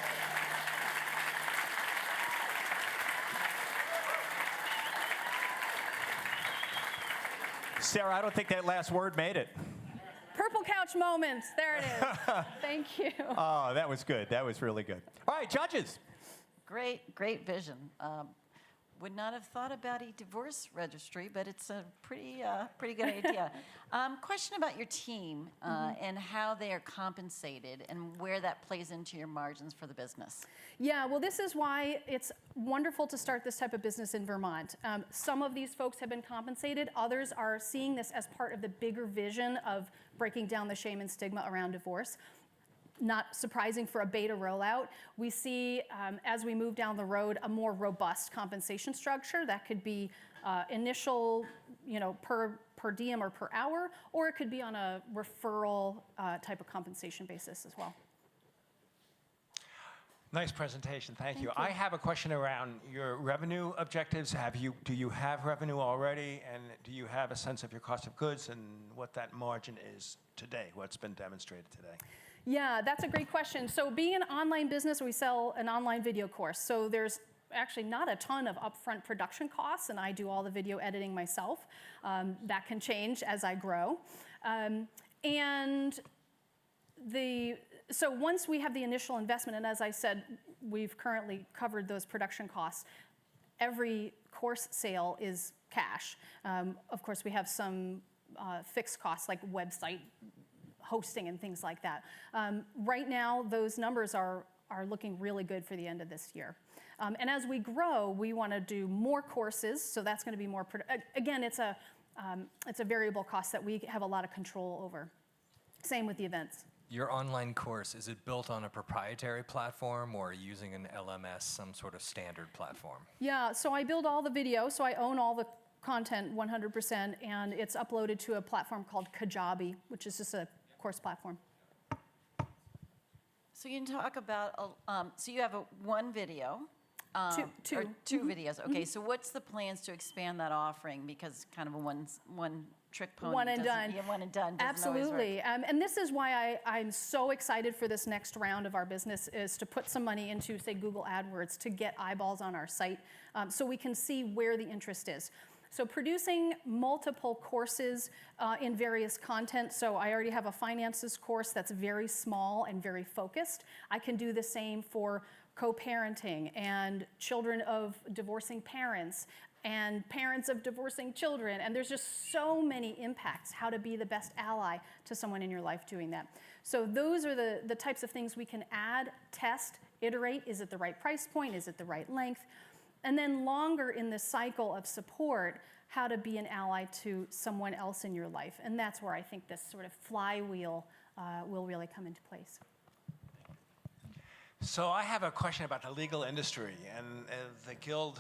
Sarah, I don't think that last word made it. Purple Couch moments. There it is. Thank you. Oh, that was good. That was really good. All right, judges. Great vision. Would not have thought about a divorce registry, but it's a pretty good idea. Question about your team and how they are compensated and where that plays into your margins for the business. Yeah, well, this is why it's wonderful to start this type of business in Vermont. Some of these folks have been compensated. Others are seeing this as part of the bigger vision of breaking down the shame and stigma around divorce. Not surprising for a beta rollout. We see, as we move down the road, a more robust compensation structure that could be initial, per diem or per hour, or it could be on a referral type of compensation basis as well. Nice presentation, thank you. I have a question around your revenue objectives. Do you have revenue already, and do you have a sense of your cost of goods and what that margin is today, what's been demonstrated today? Yeah, that's a great question. So being an online business, we sell an online video course. So there's actually not a ton of upfront production costs, and I do all the video editing myself. That can change as I grow. So once we have the initial investment, and as I said, we've currently covered those production costs, every course sale is cash. Of course, we have some fixed costs like website hosting and things like that. Right now, those numbers are looking really good for the end of this year. And as we grow, we want to do more courses, so that's going to be more, again, it's a variable cost that we have a lot of control over. Same with the events. Your online course, is it built on a proprietary platform or using an LMS, some sort of standard platform? Yeah, so I build all the video, so I own all the content 100%, and it's uploaded to a platform called Kajabi, which is just a course platform. So you can talk about, so you have one video. Two. Or two videos. Okay, so what's the plans to expand that offering? Because kind of a one trick pony. One and doesn't- done. Yeah, one and done. Doesn't always work. Absolutely. And this is why I'm so excited for this next round of our business, is to put some money into, say, Google AdWords to get eyeballs on our site, so we can see where the interest is. So producing multiple courses in various content. So I already have a finances course that's very small and very focused. I can do the same for co-parenting and children of divorcing parents and parents of divorcing children. And there's just so many impacts, how to be the best ally to someone in your life doing that. So those are the types of things we can add, test, iterate. Is it the right price point? Is it the right length? And then longer in the cycle of support, how to be an ally to someone else in your life. And that's where I think this sort of flywheel will really come into place. So I have a question about the legal industry and the guild.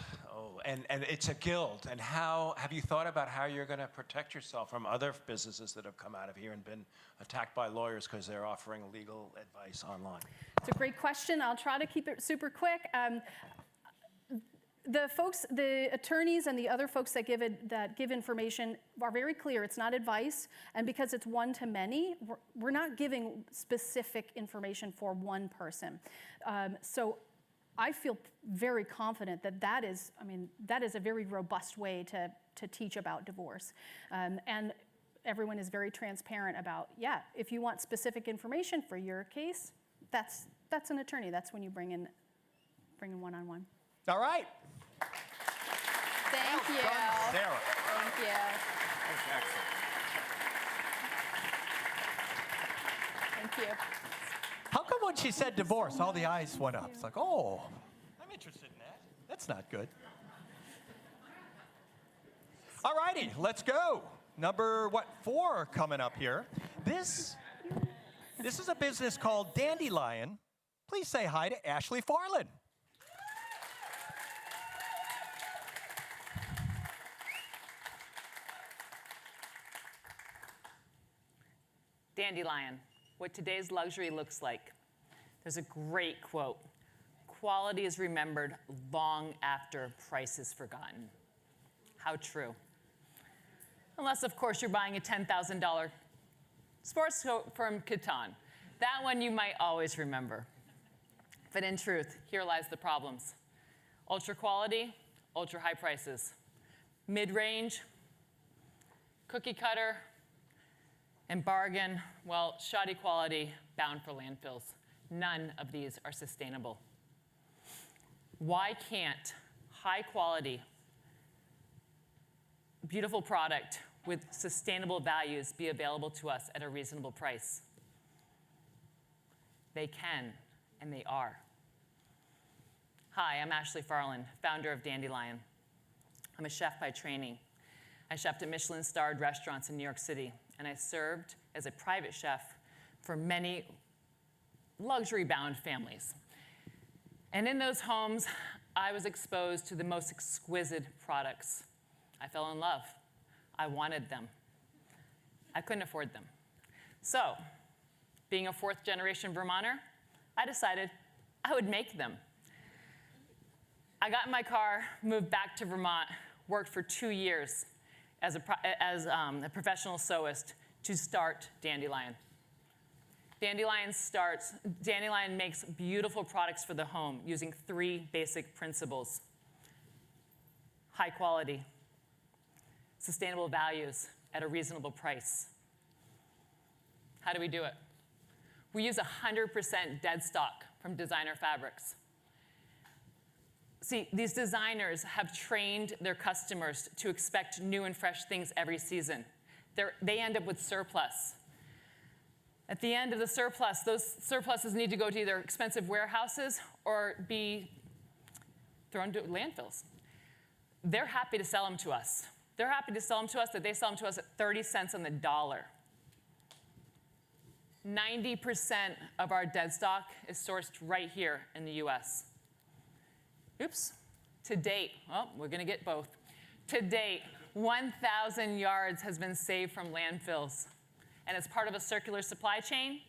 And it's a guild. And how have you thought about how you're going to protect yourself from other businesses that have come out of here and been attacked by lawyers because they're offering legal advice online? It's a great question. I'll try to keep it super quick. The attorneys and the other folks that give information are very clear. It's not advice, and because it's one to many, we're not giving specific information for one person. So I feel very confident that that is a very robust way to teach about divorce, and everyone is very transparent about, yeah, if you want specific information for your case, that's an attorney. That's when you bring in one-on-one. All right. Thank you. Sarah. Thank you. Thank you. How come when she said divorce, all the eyes went up? It's like, oh, I'm interested in that. That's not good. All righty, let's go. Number, 4 coming up here. This is a business called Dandelion. Please say hi to Ashley Farland. Dandelion, what today's luxury looks like. There's a great quote. Quality is remembered long after price is forgotten. How true. Unless, of course, you're buying a $10,000 sports coat from Catan. That one you might always remember. But in truth, here lies the problems. Ultra quality, ultra high prices. Mid-range, cookie cutter, and bargain, well, shoddy quality, bound for landfills. None of these are sustainable. Why can't high quality, beautiful product with sustainable values be available to us at a reasonable price? They can, and they are. Hi, I'm Ashley Farland, founder of Dandelion. I'm a chef by training. I chefed at Michelin-starred restaurants in New York City, and I served as a private chef for many luxury-bound families. And in those homes, I was exposed to the most exquisite products. I fell in love. I wanted them. I couldn't afford them. So, being a 4th-generation Vermonter, I decided I would make them. I got in my car, moved back to Vermont, worked for 2 years as a professional sewist to start Dandelion. Dandelion makes beautiful products for the home using 3 basic principles: high quality, sustainable values at a reasonable price. How do we do it? We use 100% dead stock from designer fabrics. See, these designers have trained their customers to expect new and fresh things every season. They end up with surplus. At the end of the surplus, those surpluses need to go to either expensive warehouses or be thrown to landfills. They're happy to sell them to us. They're happy to sell them to us that they sell them to us at 30 cents on the dollar. 90% of our dead stock is sourced right here in the US. Oops. To date, well, we're going to get both. To date, 1,000 yards has been saved from landfills. And as part of a circular supply chain,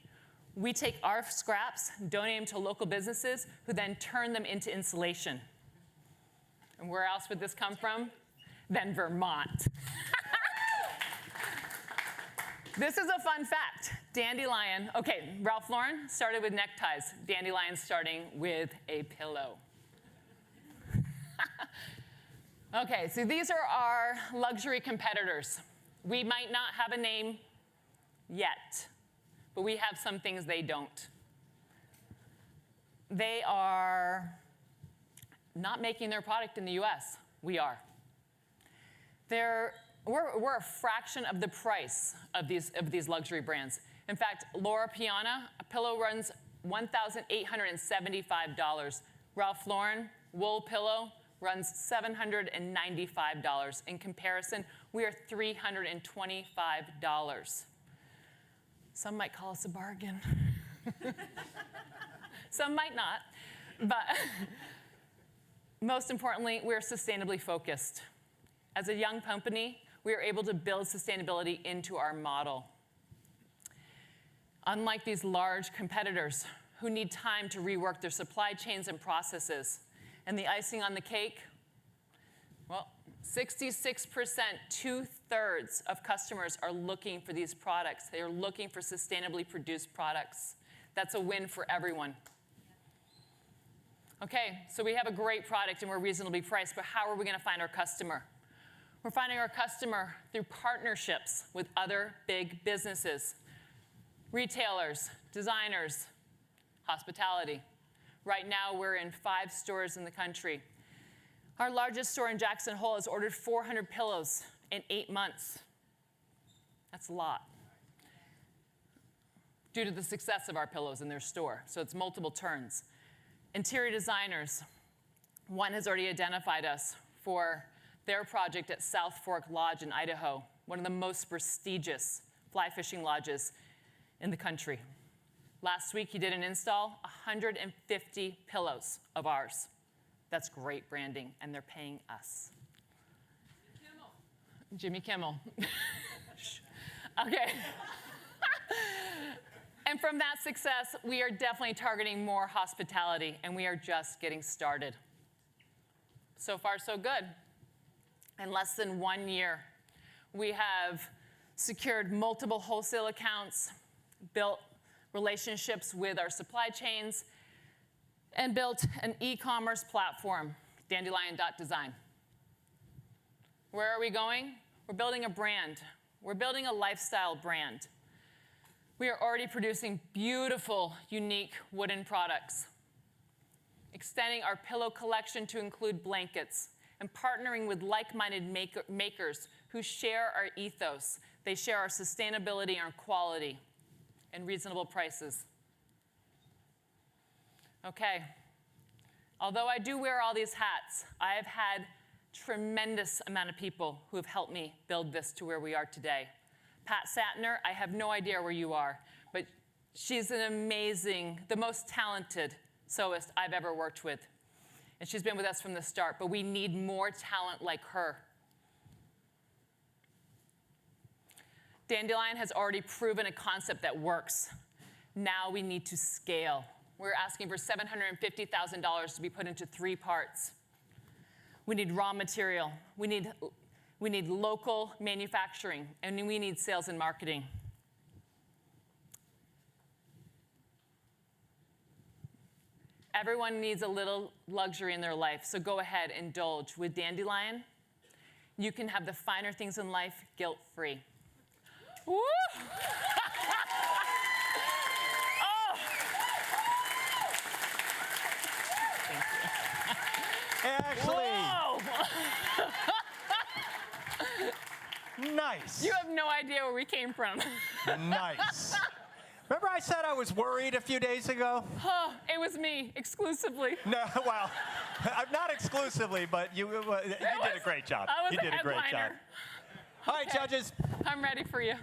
we take our scraps, donate them to local businesses, who then turn them into insulation. And where else would this come from? Then Vermont. This is a fun fact. Dandelion, okay, Ralph Lauren started with neckties. Dandelion starting with a pillow. Okay, so these are our luxury competitors. We might not have a name yet, but we have some things they don't. They are not making their product in the US. We are. We're a fraction of the price of these luxury brands. In fact, Laura Piana, a pillow runs $1,875. Ralph Lauren, wool pillow, runs $795. In comparison, we are $325. Some might call us a bargain. Some might not. But most importantly, we're sustainably focused. As a young company, we are able to build sustainability into our model. Unlike these large competitors who need time to rework their supply chains and processes, and the icing on the cake, well, 66%, 2/3 of customers are looking for these products. They are looking for sustainably produced products. That's a win for everyone. Okay, so we have a great product and we're reasonably priced, but how are we going to find our customer? We're finding our customer through partnerships with other big businesses, retailers, designers, hospitality. Right now, we're in 5 stores in the country. Our largest store in Jackson Hole has ordered 400 pillows in 8 months. That's a lot. Due to the success of our pillows in their store, so it's multiple turns. Interior designers, one has already identified us for their project at South Fork Lodge in Idaho, one of the most prestigious fly fishing lodges in the country. Last week, he did an install, 150 pillows of ours. That's great branding, and they're paying us. Jimmy Kimmel. Okay. And from that success, we are definitely targeting more hospitality, and we are just getting started. So far, so good. In less than 1 year, we have secured multiple wholesale accounts, built relationships with our supply chains, and built an e-commerce platform, dandelion.design. Where are we going? We're building a brand. We're building a lifestyle brand. We are already producing beautiful, unique wooden products, extending our pillow collection to include blankets, and partnering with like-minded makers who share our ethos. They share our sustainability and our quality and reasonable prices. Okay. Although I do wear all these hats, I have had tremendous amount of people who have helped me build this to where we are today. Pat Satner, I have no idea where you are, but she's an amazing, the most talented sewist I've ever worked with. And she's been with us from the start, but we need more talent like her. Dandelion has already proven a concept that works. Now we need to scale. We're asking for $750,000 to be put into 3 parts. We need raw material. We need local manufacturing, and we need sales and marketing. Everyone needs a little luxury in their life, so go ahead, indulge. With Dandelion, you can have the finer things in life guilt-free. Woo! Oh! Thank you. Ashley! Nice. You have no idea where we came from. Nice. Remember I said I was worried a few days ago? Oh, it was me, exclusively. No, well, not exclusively, but you did a great job. I was You did a great job. All right, judges. I'm ready for you.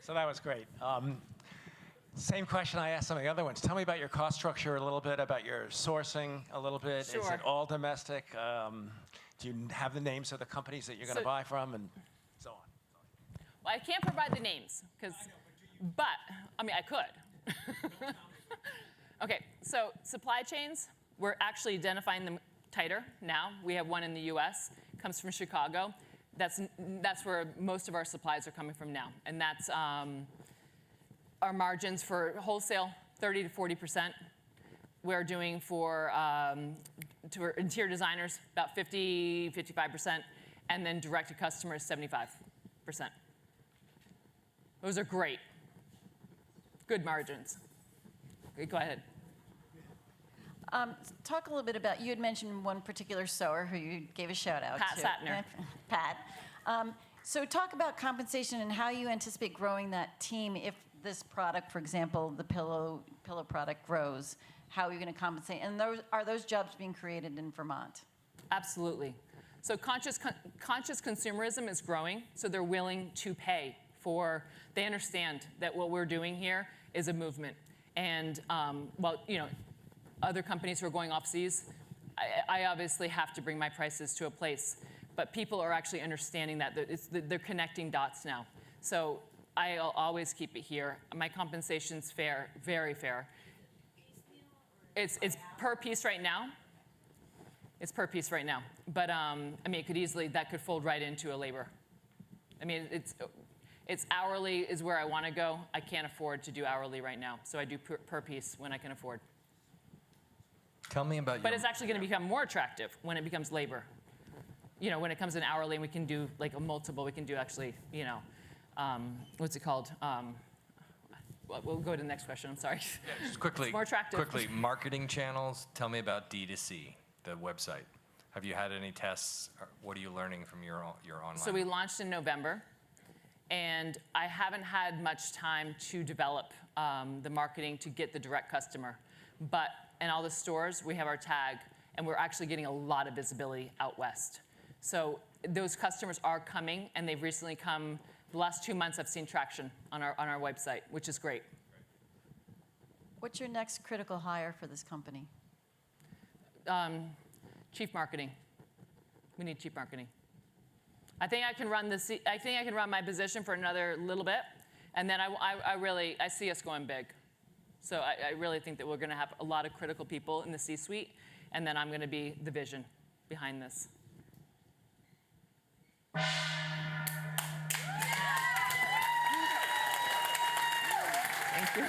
So that was great. Same question I asked some of the other ones. Tell me about your cost structure a little bit, about your sourcing a little bit. Is Sure. it all domestic? Do you have the names of the companies that you're going to buy from and so on? Well, I can't provide the names, but I mean, I could. Okay, so supply chains, we're actually identifying them tighter now. We have one in the US, comes from Chicago. that's where most of our supplies are coming from now. And that's our margins for wholesale, 30 to 40%. We're doing for to interior designers, about 50, 55%. And then direct to customers, 75%. Those are great. Good margins. Go ahead. Talk a little bit about, you had mentioned one particular sewer who you gave a shout out Pat to. Satner. Pat. So talk about compensation and how you anticipate growing that team if this product, for example, the pillow product grows. How are you going to compensate? And are those jobs being created in Vermont? Absolutely. So conscious consumerism is growing, so they're willing to pay for, they understand that what we're doing here is a movement. And well, you know, other companies who are going off-seas, I obviously have to bring my prices to a place. But people are actually understanding that. They're connecting dots now. So I'll always keep it here. My compensation's fair, very fair. It's per piece right now. It's per piece right now. But I mean, it could easily, that could fold right into a labor. I mean, it's hourly is where I want to go. I can't afford to do hourly right now. So I do per piece when I can afford. Tell me about But it's actually going to become more attractive when it becomes labor. You know, when it comes in hourly and we can do like a multiple, we can do actually, you know, what's it called? We'll go to the next question, I'm sorry. Yeah, just quickly, It's more attractive. quickly, marketing channels. Tell me about D2C, the website. Have you had any tests? What are you learning from your online? So we launched in November, and I haven't had much time to develop the marketing to get the direct customer. But in all the stores, we have our tag, and we're actually getting a lot of visibility out west. So those customers are coming, and they've recently come. The last 2 months, I've seen traction on our website, which is great. What's your next critical hire for this company? Chief marketing. We need chief marketing. I think I can run my position for another little bit, and then I see us going big. So I really think that we're going to have a lot of critical people in the C-suite, and then I'm going to be the vision behind this. Thank you.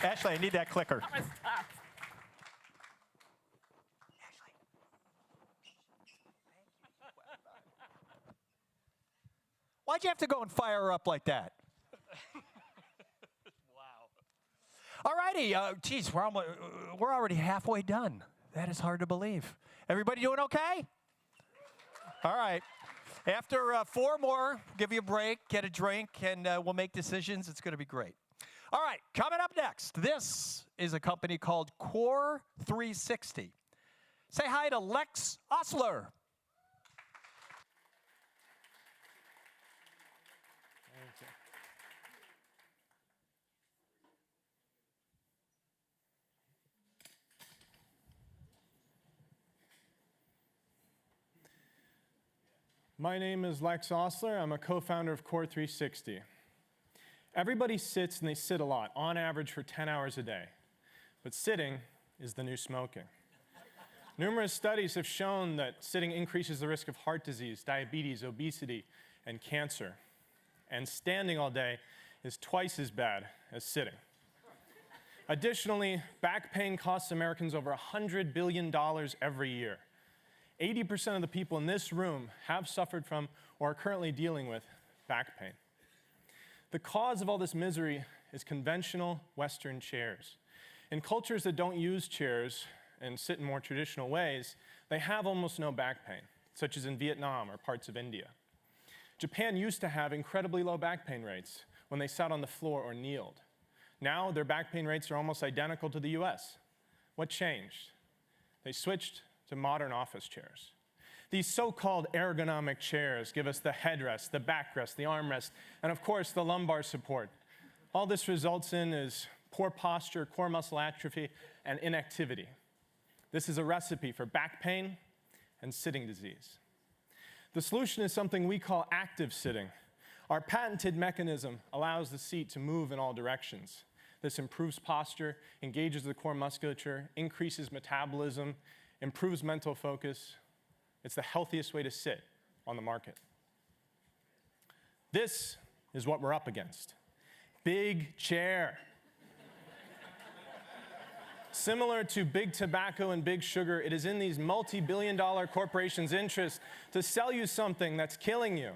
Ashley, I need that clicker. Why'd you have to go and fire her up like that? Wow. All righty. Geez, we're already halfway done. That is hard to believe. Everybody doing okay? All right. After 4 more, give you a break, get a drink, and we'll make decisions. It's going to be great. All right, coming up next, this is a company called Core 360. Say hi to Lex Osler. My name is Lex Osler. I'm a co-founder of Core 360. Everybody sits, and they sit a lot, on average for 10 hours a day. But sitting is the new smoking. Numerous studies have shown that sitting increases the risk of heart disease, diabetes, obesity, and cancer. And standing all day is twice as bad as sitting. Additionally, back pain costs Americans over $100 billion every year. 80% of the people in this room have suffered from or are currently dealing with back pain. The cause of all this misery is conventional Western chairs. In cultures that don't use chairs and sit in more traditional ways, they have almost no back pain, such as in Vietnam or parts of India. Japan used to have incredibly low back pain rates when they sat on the floor or kneeled. Now their back pain rates are almost identical to the US. What changed? They switched to modern office chairs. These so-called ergonomic chairs give us the headrest, the backrest, the armrest, and of course the lumbar support. All this results in is poor posture, core muscle atrophy, and inactivity. This is a recipe for back pain and sitting disease. The solution is something we call active sitting. Our patented mechanism allows the seat to move in all directions. This improves posture, engages the core musculature, increases metabolism, improves mental focus, It's the healthiest way to sit on the market. This is what we're up against. Big chair. Similar to big tobacco and big sugar, it is in these multi-billion-dollar corporations' interest to sell you something that's killing you.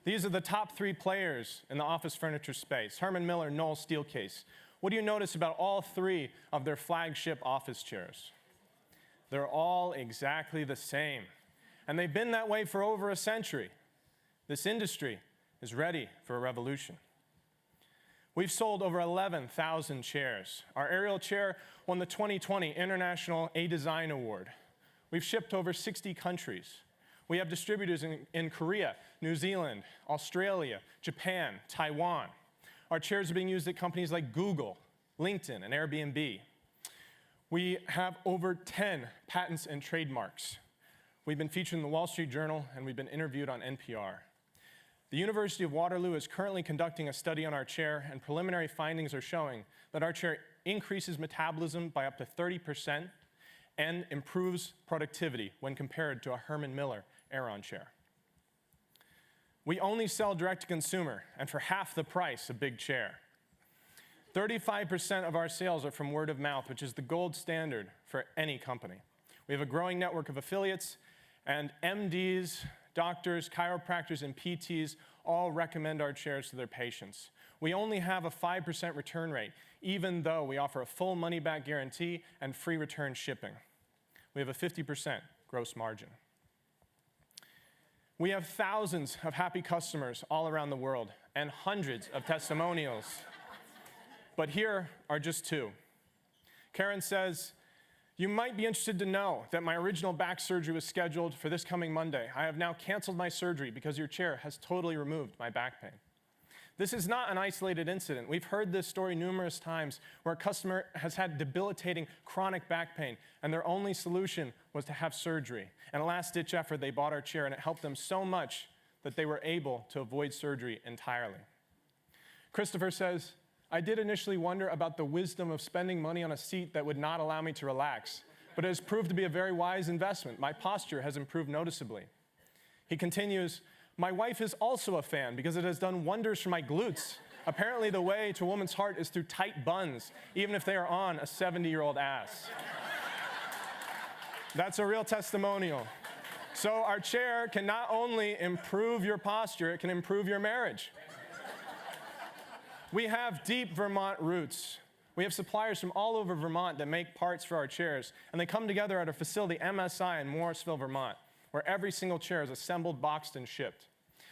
These are the top 3 players in the office furniture space: Herman Miller, Knoll, Steelcase. What do you notice about all 3 of their flagship office chairs? They're all exactly the same. And they've been that way for over a century. This industry is ready for a revolution. We've sold over 11,000 chairs. Our Ariel chair won the 2020 International A Design Award. We've shipped to over 60 countries. We have distributors in Korea, New Zealand, Australia, Japan, Taiwan. Our chairs are being used at companies like Google, LinkedIn, and Airbnb. We have over 10 patents and trademarks. We've been featured in the Wall Street Journal, and we've been interviewed on NPR. The University of Waterloo is currently conducting a study on our chair, and preliminary findings are showing that our chair increases metabolism by up to 30% and improves productivity when compared to a Herman Miller Aeron chair. We only sell direct to consumer, and for half the price of big chair. 35% of our sales are from word of mouth, which is the gold standard for any company. We have a growing network of affiliates, and MDs, doctors, chiropractors, and PTs all recommend our chairs to their patients. We only have a 5% return rate, even though we offer a full money-back guarantee and free return shipping. We have a 50% gross margin. We have thousands of happy customers all around the world and hundreds of testimonials. But here are just 2. Karen says, "You might be interested to know that my original back surgery was scheduled for this coming Monday. I have now canceled my surgery because your chair has totally removed my back pain." This is not an isolated incident. We've heard this story numerous times where a customer has had debilitating chronic back pain, and their only solution was to have surgery. In a last-ditch effort, they bought our chair, and it helped them so much that they were able to avoid surgery entirely. Christopher says, "I did initially wonder about the wisdom of spending money on a seat that would not allow me to relax, but it has proved to be a very wise investment. My posture has improved noticeably." He continues, "My wife is also a fan because it has done wonders for my glutes. Apparently the way to a woman's heart is through tight buns, even if they are on a 70-year-old ass." That's a real testimonial. So our chair can not only improve your posture, it can improve your marriage. We have deep Vermont roots. We have suppliers from all over Vermont that make parts for our chairs, and they come together at our facility, MSI, in Morrisville, Vermont, where every single chair is assembled, boxed, and shipped.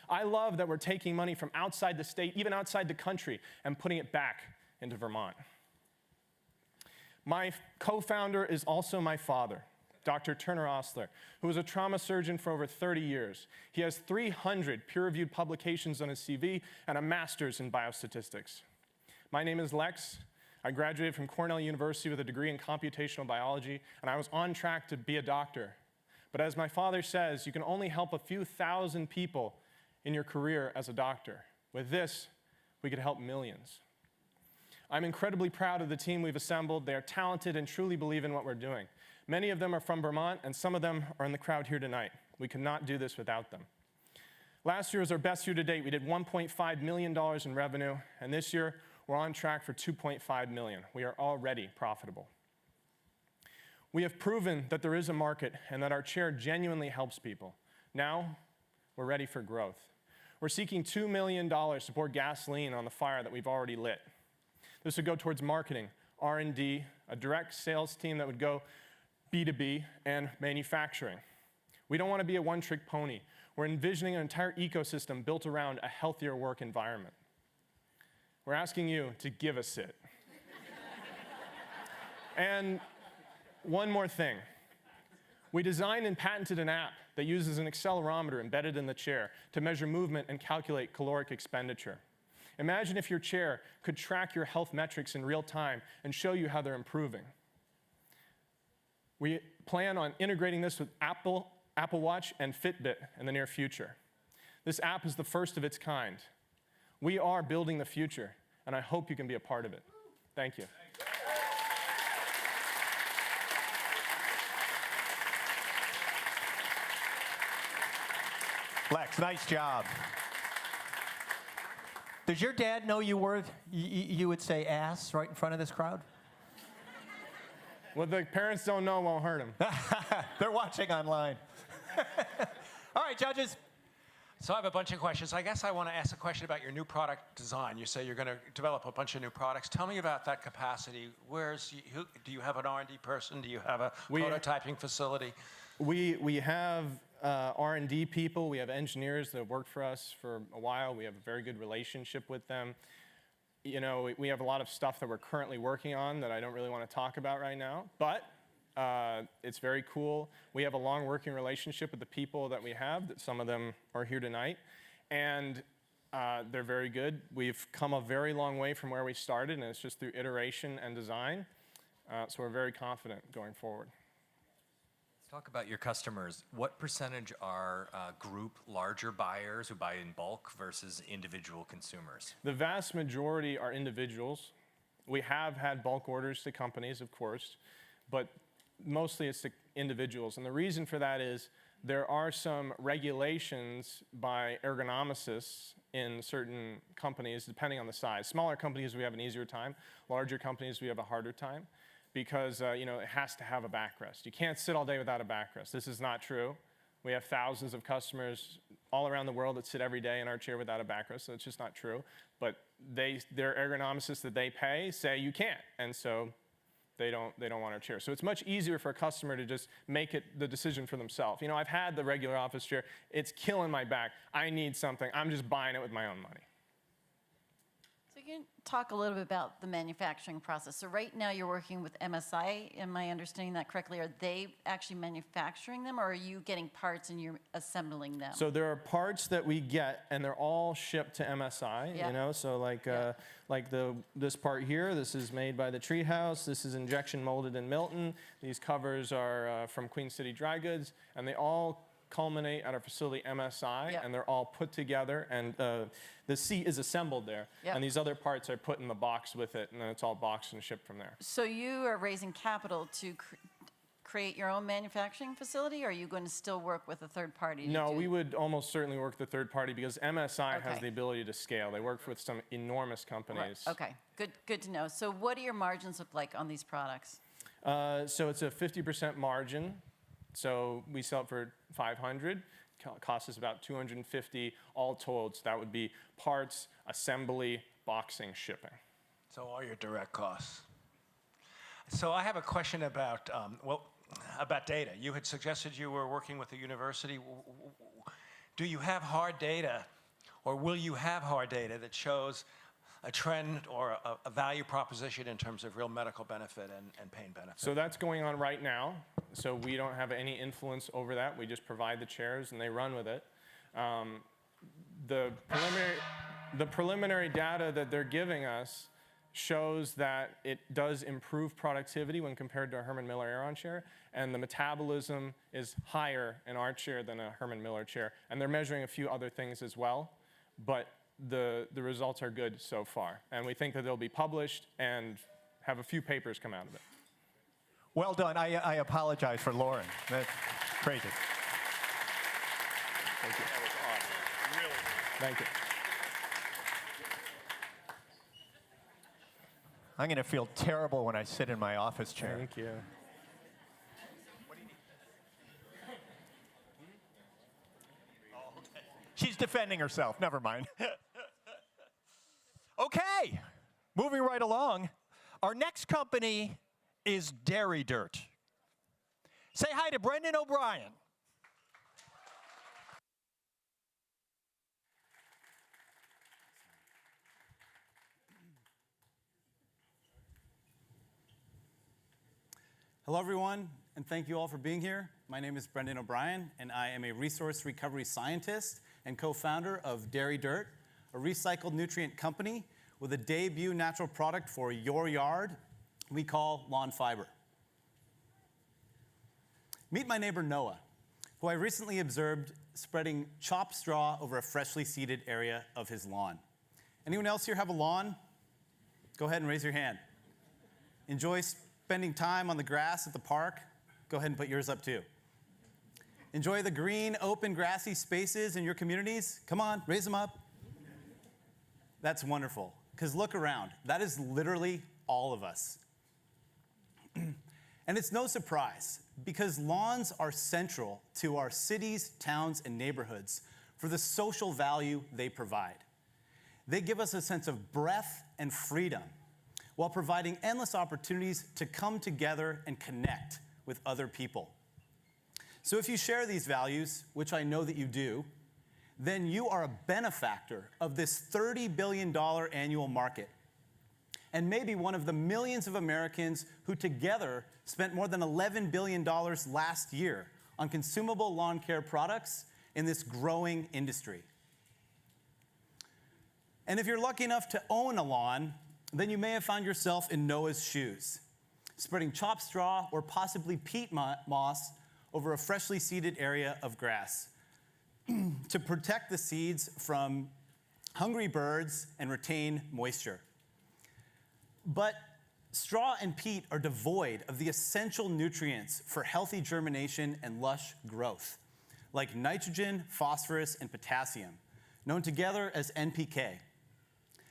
I love that we're taking money from outside the state, even outside the country, and putting it back into Vermont. My co-founder is also my father, Dr. Turner Osler, who was a trauma surgeon for over 30 years. He has 300 peer-reviewed publications on his CV and a master's in biostatistics. My name is Lex. I graduated from Cornell University with a degree in computational biology, and I was on track to be a doctor. But as my father says, you can only help a few thousand people in your career as a doctor. With this, we could help millions. I'm incredibly proud of the team we've assembled. They are talented and truly believe in what we're doing. Many of them are from Vermont, and some of them are in the crowd here tonight. We could not do this without them. Last year was our best year to date. We did $1.5 million in revenue, and this year we're on track for $2.5 million. We are already profitable. We have proven that there is a market and that our chair genuinely helps people. Now, we're ready for growth. We're seeking $2 million to pour gasoline on the fire that we've already lit. This would go towards marketing, R&D, a direct sales team that would go B2B, and manufacturing. We don't want to be a one-trick pony. We're envisioning an entire ecosystem built around a healthier work environment. We're asking you to give us it. And one more thing. We designed and patented an app that uses an accelerometer embedded in the chair to measure movement and calculate caloric expenditure. Imagine if your chair could track your health metrics in real time and show you how they're improving. We plan on integrating this with Apple Watch, and Fitbit in the near future. This app is the first of its kind. We are building the future, and I hope you can be a part of it. Thank you. Lex, nice job. Does your dad know you would say ass right in front of this crowd? What the parents don't know won't hurt them. They're watching online. All right, judges. So I have a bunch of questions. I guess I want to ask a question about your new product design. You say you're going to develop a bunch of new products. Tell me about that capacity. Do you have an R&D person? Do you have a prototyping facility? We have R&D people. We have engineers that have worked for us for a while. We have a very good relationship with them. You know, we have a lot of stuff that we're currently working on that I don't really want to talk about right now, but it's very cool. We have a long working relationship with the people that we have, that some of them are here tonight, and they're very good. We've come a very long way from where we started, and it's just through iteration and design, so we're very confident going forward. Talk about your customers. What percentage are group larger buyers who buy in bulk versus individual consumers? The vast majority are individuals. We have had bulk orders to companies, of course, but mostly it's to individuals. And the reason for that is there are some regulations by ergonomicists in certain companies, depending on the size. Smaller companies, we have an easier time. Larger companies, we have a harder time, because you know, it has to have a backrest. You can't sit all day without a backrest. This is not true. We have thousands of customers all around the world that sit every day in our chair without a backrest, so it's just not true. But their ergonomicists that they pay say you can't, and so they don't want our chair. So it's much easier for a customer to just make the decision for themselves. You know, I've had the regular office chair. It's killing my back. I need something. I'm just buying it with my own money. So you can talk a little bit about the manufacturing process. So right now you're working with MSI, am I understanding that correctly? Are they actually manufacturing them, or are you getting parts and you're assembling them? So there are parts that we get, and they're all shipped to MSI, you know? So like, this part here, this is made by the Treehouse. This is injection molded in Milton. These covers are from Queen City Dry Goods, and they all culminate at our facility MSI, and they're all put together, and the seat is assembled there, and these other parts are put in the box with it, and then it's all boxed and shipped from there. So you are raising capital to create your own manufacturing facility, or are you going to still work with a third party? No, we would almost certainly work with a third party, because MSI has the ability to scale. They work with some enormous companies. Right. Okay, good to know. So what do your margins look like on these products? So it's a 50% margin. So we sell it for $500. Costs us about $250 all told. So that would be parts, assembly, boxing, shipping. So all your direct costs. So I have a question about about data. You had suggested you were working with a university. Do you have hard data, or will you have hard data that shows a trend or a value proposition in terms of real medical benefit and pain benefit? So that's going on right now. So we don't have any influence over that. We just provide the chairs and they run with it. The preliminary data that they're giving us shows that it does improve productivity when compared to a Herman Miller Aeron chair, and the metabolism is higher in our chair than a Herman Miller chair. And they're measuring a few other things as well, but the results are good so far. And we think that they'll be published and have a few papers come out of it. Well done. I apologize for Lauren. That's crazy. Thank you. That was awesome. Really. Thank you. I'm going to feel terrible when I sit in my office chair. Thank you. She's defending herself. Never mind. Okay, moving right along. Our next company is Dairy Dirt. Say hi to Brendan O'Brien. Hello, everyone, and thank you all for being here. My name is Brendan O'Brien, and I am a resource recovery scientist and co-founder of Dairy Dirt, a recycled nutrient company with a debut natural product for your yard we call lawn fiber. Meet my neighbor Noah, who I recently observed spreading chopped straw over a freshly seeded area of his lawn. Anyone else here have a lawn? Go ahead and raise your hand. Enjoy spending time on the grass at the park? Go ahead and put yours up too. Enjoy the green, open, grassy spaces in your communities? Come on, raise them up. That's wonderful, because look around. That is literally all of us. And it's no surprise, because lawns are central to our cities, towns, and neighborhoods for the social value they provide. They give us a sense of breadth and freedom, while providing endless opportunities to come together and connect with other people. So if you share these values, which I know that you do, then you are a benefactor of this $30 billion annual market, and maybe one of the millions of Americans who together spent more than $11 billion last year on consumable lawn care products in this growing industry. And if you're lucky enough to own a lawn, then you may have found yourself in Noah's shoes, spreading chopped straw or possibly peat moss over a freshly seeded area of grass to protect the seeds from hungry birds and retain moisture. But straw and peat are devoid of the essential nutrients for healthy germination and lush growth, like nitrogen, phosphorus, and potassium, known together as NPK.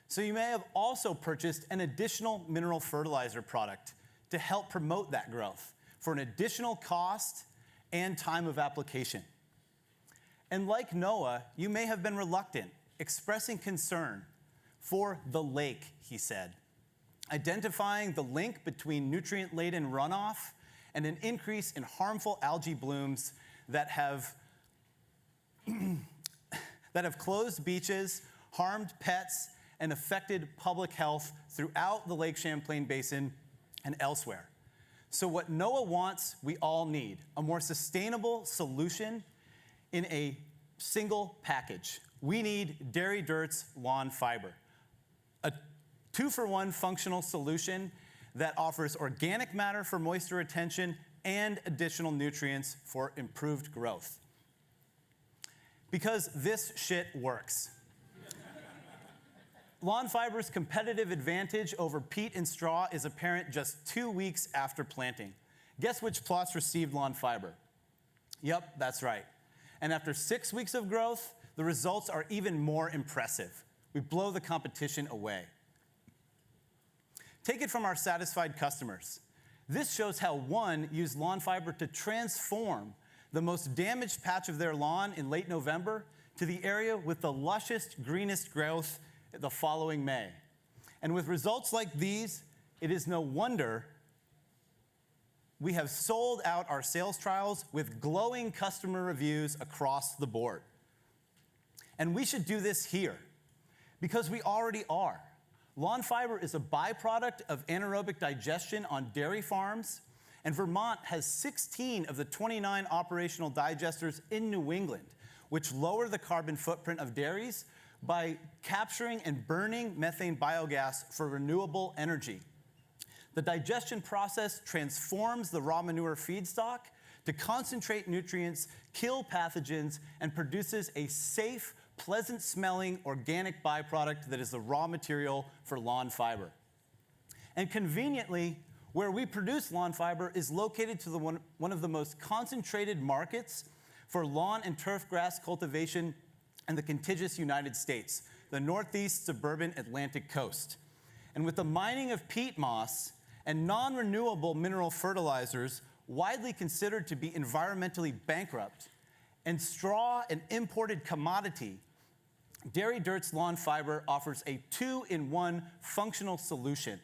So you may have also purchased an additional mineral fertilizer product to help promote that growth for an additional cost and time of application. And like Noah, you may have been reluctant, expressing concern for the lake, he said, identifying the link between nutrient-laden runoff and an increase in harmful algae blooms that have closed beaches, harmed pets, and affected public health throughout the Lake Champlain Basin and elsewhere. So what Noah wants, we all need: a more sustainable solution in a single package. We need Dairy Dirt's lawn fiber, a 2-for-1 functional solution that offers organic matter for moisture retention and additional nutrients for improved growth. Because this shit works. Lawn fiber's competitive advantage over peat and straw is apparent just 2 weeks after planting. Guess which plots received lawn fiber? Yep, that's right. And after 6 weeks of growth, the results are even more impressive. We blow the competition away. Take it from our satisfied customers. This shows how one used lawn fiber to transform the most damaged patch of their lawn in late November to the area with the lushest, greenest growth the following May. And with results like these, it is no wonder we have sold out our sales trials with glowing customer reviews across the board. And we should do this here, because we already are. Lawn fiber is a byproduct of anaerobic digestion on dairy farms, and Vermont has 16 of the 29 operational digesters in New England, which lower the carbon footprint of dairies by capturing and burning methane biogas for renewable energy. The digestion process transforms the raw manure feedstock to concentrate nutrients, kill pathogens, and produces a safe, pleasant-smelling organic byproduct that is the raw material for lawn fiber. And conveniently, where we produce lawn fiber is located to one of the most concentrated markets for lawn and turf grass cultivation in the contiguous United States, the northeast suburban Atlantic coast. And with the mining of peat moss and non-renewable mineral fertilizers widely considered to be environmentally bankrupt, and straw an imported commodity, Dairy Dirt's lawn fiber offers a 2-in-1 functional solution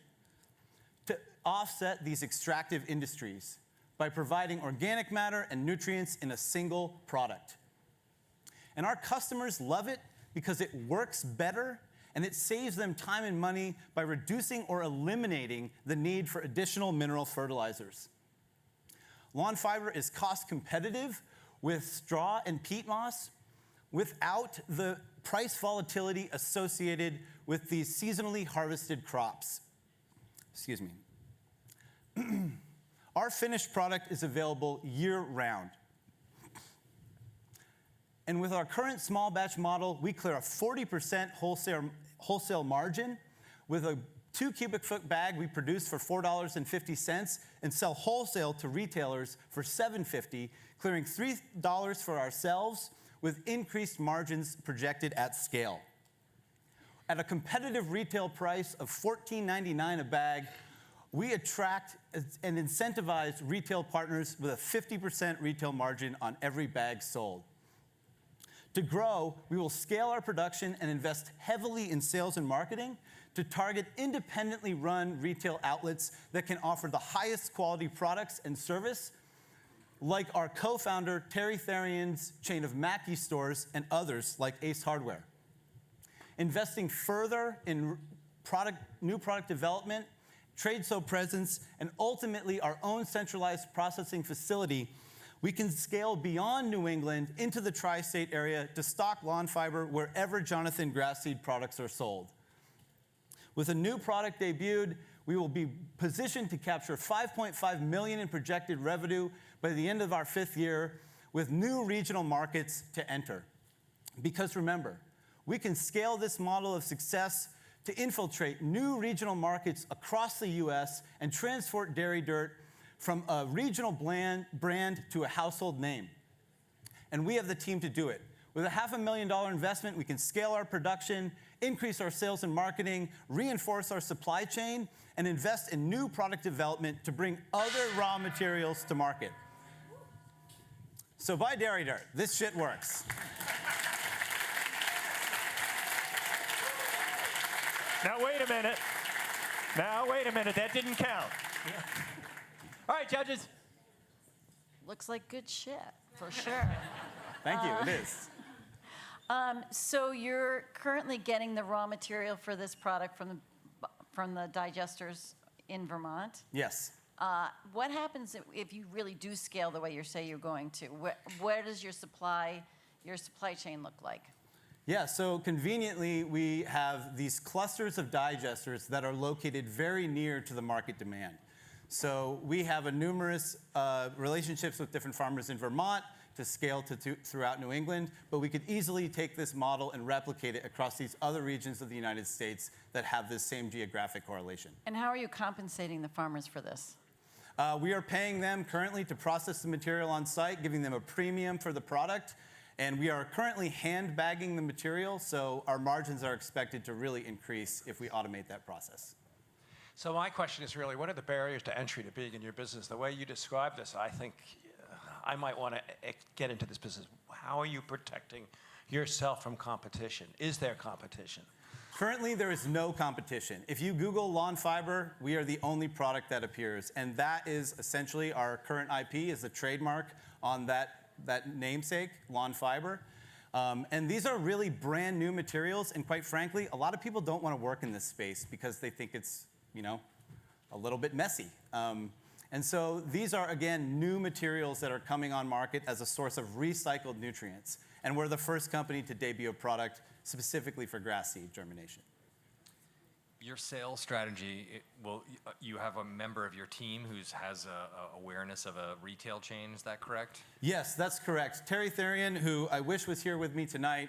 to offset these extractive industries by providing organic matter and nutrients in a single product. And our customers love it because it works better and it saves them time and money by reducing or eliminating the need for additional mineral fertilizers. Lawn fiber is cost competitive with straw and peat moss without the price volatility associated with these seasonally harvested crops. Excuse me. Our finished product is available year-round. And with our current small batch model, we clear a 40% wholesale margin with a 2 cubic foot bag we produce for $4.50 and sell wholesale to retailers for $7.50, clearing $3 for ourselves with increased margins projected at scale. At a competitive retail price of $14.99 a bag, we attract and incentivize retail partners with a 50% retail margin on every bag sold. To grow, we will scale our production and invest heavily in sales and marketing to target independently run retail outlets that can offer the highest quality products and service, like our co-founder Terry Therian's chain of Mackey stores and others like Ace Hardware. Investing further in new product development, trade show presence, and ultimately our own centralized processing facility, we can scale beyond New England into the tri-state area to stock lawn fiber wherever Jonathan grass seed products are sold. With a new product debuted, we will be positioned to capture $5.5 million in projected revenue by the end of our 5th year, with new regional markets to enter. Because remember, we can scale this model of success to infiltrate new regional markets across the US and transport Dairy Dirt from a regional brand to a household name. And we have the team to do it. With a $500,000 investment, we can scale our production, increase our sales and marketing, reinforce our supply chain, and invest in new product development to bring other raw materials to market. So buy Dairy Dirt. This shit works. Now, wait a minute. That didn't count. All right, judges. Looks like good shit, for sure. Thank you, it is. So you're currently getting the raw material for this product from the digesters in Vermont. Yes. What happens if you really do scale the way you say you're going to? Where does your supply chain look like? Yeah, so conveniently, we have these clusters of digesters that are located very near to the market demand. So we have numerous relationships with different farmers in Vermont to scale throughout New England, but we could easily take this model and replicate it across these other regions of the United States that have this same geographic correlation. And how are you compensating the farmers for this? We are paying them currently to process the material on site, giving them a premium for the product, and we are currently hand bagging the material, so our margins are expected to really increase if we automate that process. So my question is really, what are the barriers to entry to being in your business? The way you describe this, I think I might want to get into this business. How are you protecting yourself from competition? Is there competition? Currently, there is no competition. If you Google lawn fiber, we are the only product that appears, and that is essentially our current IP is the trademark on that namesake, lawn fiber. And these are really brand new materials, and quite frankly, a lot of people don't want to work in this space because they think it's, a little bit messy. And so these are, again, new materials that are coming on market as a source of recycled nutrients. And we're the first company to debut a product specifically for grass seed germination. Your sales strategy, you have a member of your team who has a awareness of a retail chain, is that correct? Yes, that's correct. Terry Therian, who I wish was here with me tonight,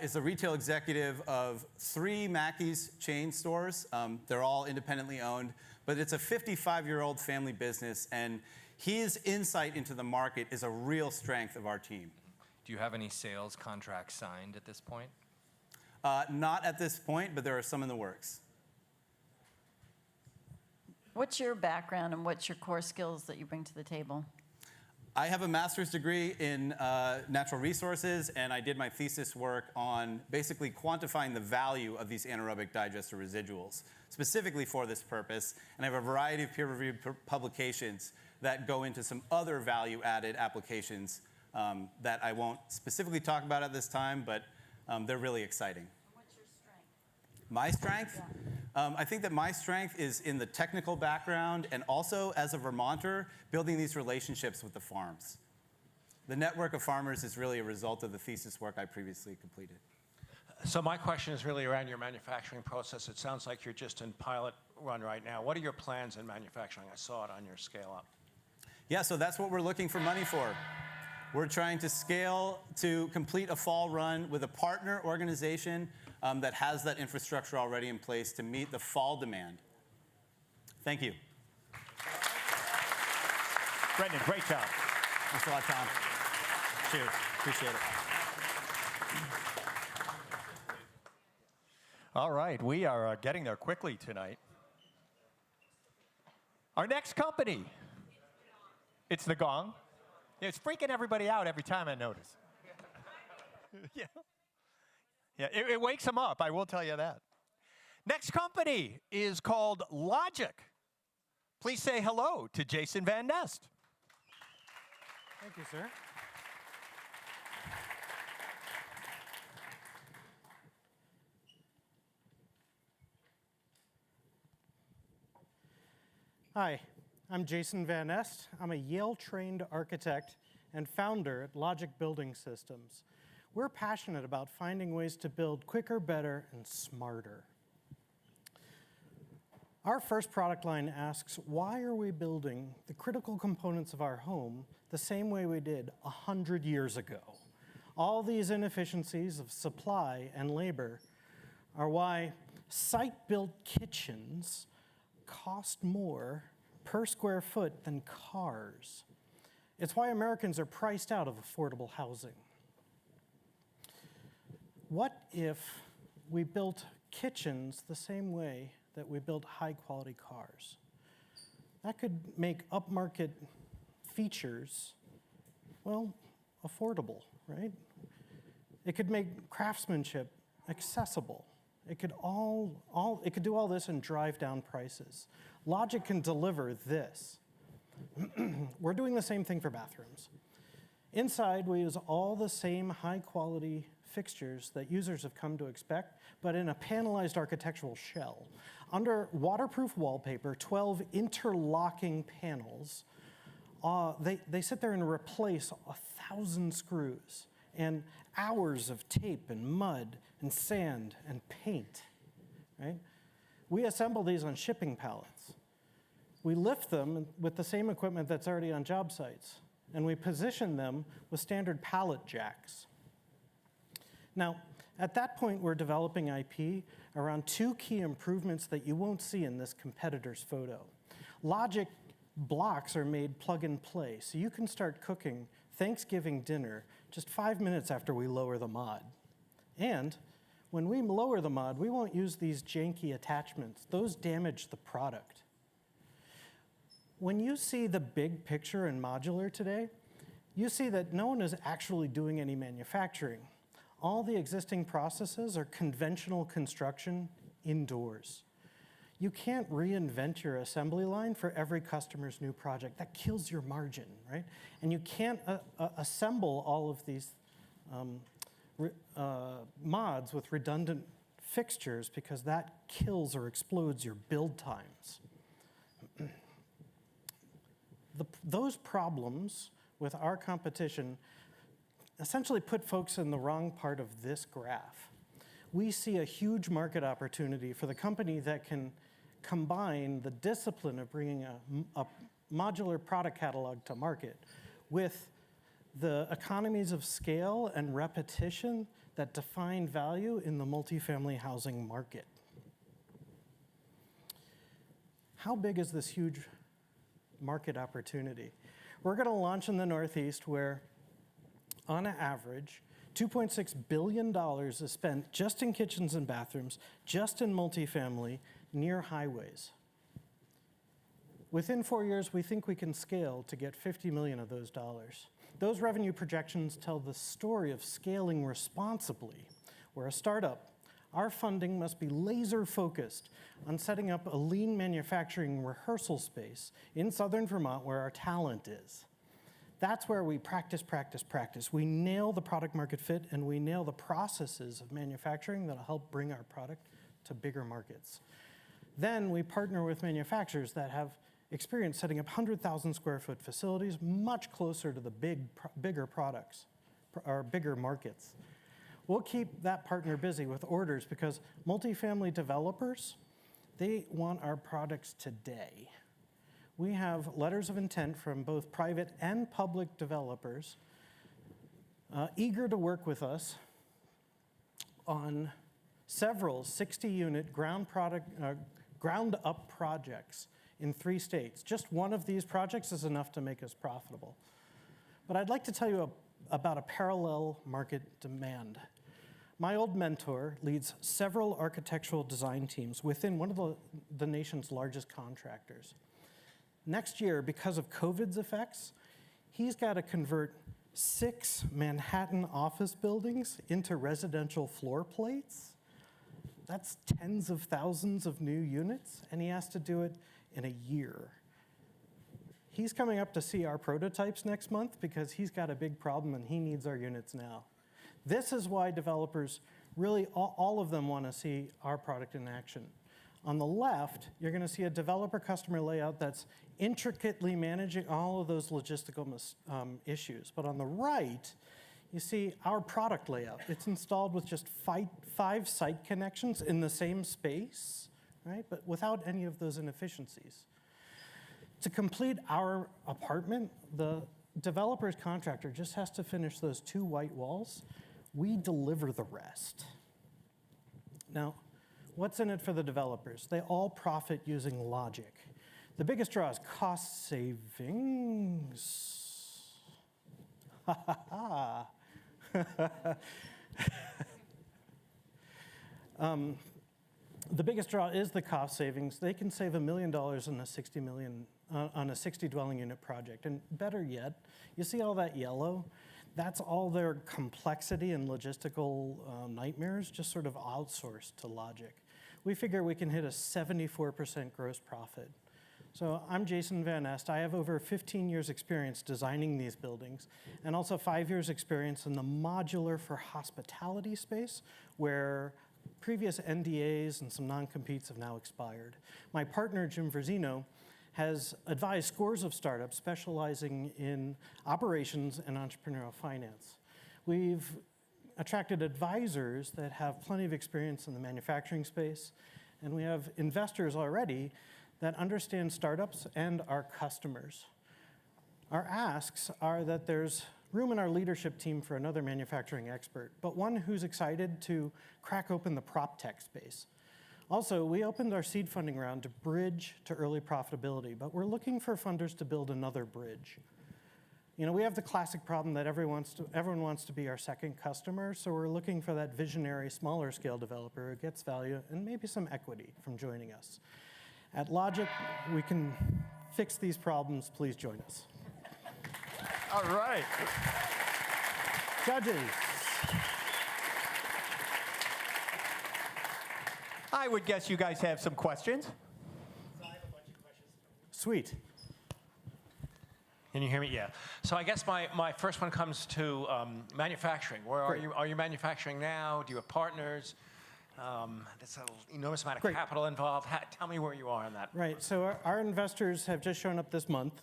is the retail executive of 3 Mackey's chain stores. They're all independently owned, but it's a 55-year-old family business, and his insight into the market is a real strength of our team. Do you have any sales contracts signed at this point? Not at this point, but there are some in the works. What's your background and what's your core skills that you bring to the table? I have a master's degree in natural resources, and I did my thesis work on basically quantifying the value of these anaerobic digester residuals, specifically for this purpose. And I have a variety of peer-reviewed publications that go into some other value-added applications that I won't specifically talk about at this time, but they're really exciting. What's your strength? My strength? Yeah. I think that my strength is in the technical background and also as a Vermonter, building these relationships with the farms. The network of farmers is really a result of the thesis work I previously completed. So my question is really around your manufacturing process. It sounds like you're just in pilot run right now. What are your plans in manufacturing? I saw it on your scale up. Yeah, so that's what we're looking for money for. We're trying to scale to complete a fall run with a partner organization that has that infrastructure already in place to meet the fall demand. Thank you. Brendan, great job. Thanks a lot, Tom. Cheers. Appreciate it. All right, we are getting there quickly tonight. Our next company, it's the gong. It's freaking everybody out every time I notice. Yeah, it wakes them up, I will tell you that. Next company is called Logic. Please say hello to Jason Van Nest. Thank you, sir. Hi, I'm Jason Van Nest. I'm a Yale-trained architect and founder at Logic Building Systems. We're passionate about finding ways to build quicker, better, and smarter. Our first product line asks, why are we building the critical components of our home the same way we did 100 years ago? All these inefficiencies of supply and labor are why site-built kitchens cost more per square foot than cars. It's why Americans are priced out of affordable housing. What if we built kitchens the same way that we built high-quality cars? That could make upmarket features, well, affordable, right? It could make craftsmanship accessible. It could do all this and drive down prices. Logic can deliver this. We're doing the same thing for bathrooms. Inside, we use all the same high-quality fixtures that users have come to expect, but in a panelized architectural shell. Under waterproof wallpaper, 12 interlocking panels, they sit there and replace 1,000 screws and hours of tape and mud and sand and paint, right? We assemble these on shipping pallets. We lift them with the same equipment that's already on job sites, and we position them with standard pallet jacks. Now, at that point, we're developing IP around two key improvements that you won't see in this competitor's photo. Logic blocks are made plug and play, so you can start cooking Thanksgiving dinner just 5 minutes after we lower the mod. And when we lower the mod, we won't use these janky attachments. Those damage the product. When you see the big picture in modular today, you see that no one is actually doing any manufacturing. All the existing processes are conventional construction indoors. You can't reinvent your assembly line for every customer's new project. That kills your margin, right? And you can't assemble all of these mods with redundant fixtures because that kills or explodes your build times. Those problems with our competition essentially put folks in the wrong part of this graph. We see a huge market opportunity for the company that can combine the discipline of bringing a modular product catalog to market with the economies of scale and repetition that define value in the multifamily housing market. How big is this huge market opportunity? We're going to launch in the Northeast where, on average, $2.6 billion is spent just in kitchens and bathrooms, just in multifamily, near highways. Within 4 years, we think we can scale to get 50 million of those dollars. Those revenue projections tell the story of scaling responsibly. We're a startup. Our funding must be laser focused on setting up a lean manufacturing rehearsal space in southern Vermont where our talent is. That's where we practice, practice, practice. We nail the product market fit and we nail the processes of manufacturing that'll help bring our product to bigger markets. Then we partner with manufacturers that have experience setting up 100,000 square foot facilities much closer to the bigger products or bigger markets. We'll keep that partner busy with orders because multifamily developers, they want our products today. We have letters of intent from both private and public developers eager to work with us on several 60-unit ground-up projects in 3 states. Just one of these projects is enough to make us profitable. But I'd like to tell you about a parallel market demand. My old mentor leads several architectural design teams within one of the nation's largest contractors. Next year, because of COVID's effects, he's got to convert 6 Manhattan office buildings into residential floor plates. That's tens of thousands of new units, and he has to do it in a year. He's coming up to see our prototypes next month because he's got a big problem and he needs our units now. This is why developers, really all of them want to see our product in action. On the left, you're going to see a developer customer layout that's intricately managing all of those logistical issues. But on the right, you see our product layout. It's installed with just 5 site connections in the same space, right? But without any of those inefficiencies. To complete our apartment, the developer's contractor just has to finish those 2 white walls. We deliver the rest. Now, what's in it for the developers? They all profit using logic. The biggest draw is cost savings. Ha ha ha. The biggest draw is the cost savings. They can save $1 million on a 60 dwelling unit project. And better yet, you see all that yellow? That's all their complexity and logistical nightmares just sort of outsourced to logic. We figure we can hit a 74% gross profit. So I'm Jason Van Est. I have over 15 years experience designing these buildings and also 5 years experience in the modular for hospitality space where previous NDAs and some non-competes have now expired. My partner, Jim Verzino, has advised scores of startups specializing in operations and entrepreneurial finance. We've attracted advisors that have plenty of experience in the manufacturing space, and we have investors already that understand startups and our customers. Our asks are that there's room in our leadership team for another manufacturing expert, but one who's excited to crack open the prop tech space. Also, we opened our seed funding round to bridge to early profitability, but we're looking for funders to build another bridge. You know, we have the classic problem that everyone wants to be our second customer, so we're looking for that visionary, smaller scale developer who gets value and maybe some equity from joining us. At Logic, we can fix these problems. Please join us. All right. Judges. I would guess you guys have some questions. Sweet. Can you hear me? Yeah. So I guess my first one comes to manufacturing. Where are you? Are you manufacturing now? Do you have partners? There's an enormous amount of capital involved. Tell me where you are on that. Right. So our investors have just shown up this month.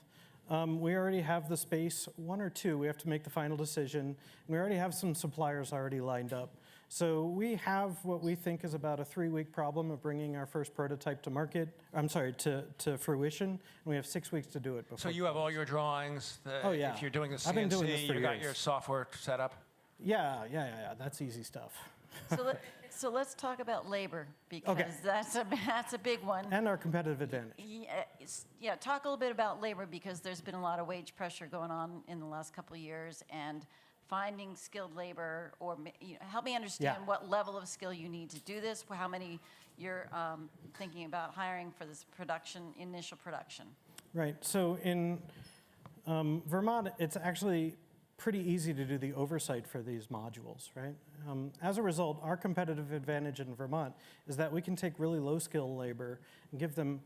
We already have the space, 1 or 2. We have to make the final decision. We already have some suppliers already lined up. So we have what we think is about a 3-week problem of bringing our first prototype to market. I'm sorry, to fruition. And we have 6 weeks to do it before. So you have all your drawings. Oh yeah. If you're doing the CNC, I've been doing this for you got years. your software set up. Yeah. That's easy stuff. So let's talk about labor because that's a big one. And our competitive advantage. Yeah, talk a little bit about labor because there's been a lot of wage pressure going on in the last couple of years, and finding skilled labor, or help me understand what level of skill you need to do this, how many you're thinking about hiring for this initial production. Right. So in Vermont, it's actually pretty easy to do the oversight for these modules, right? As a result, our competitive advantage in Vermont is that we can take really low-skill labor and give them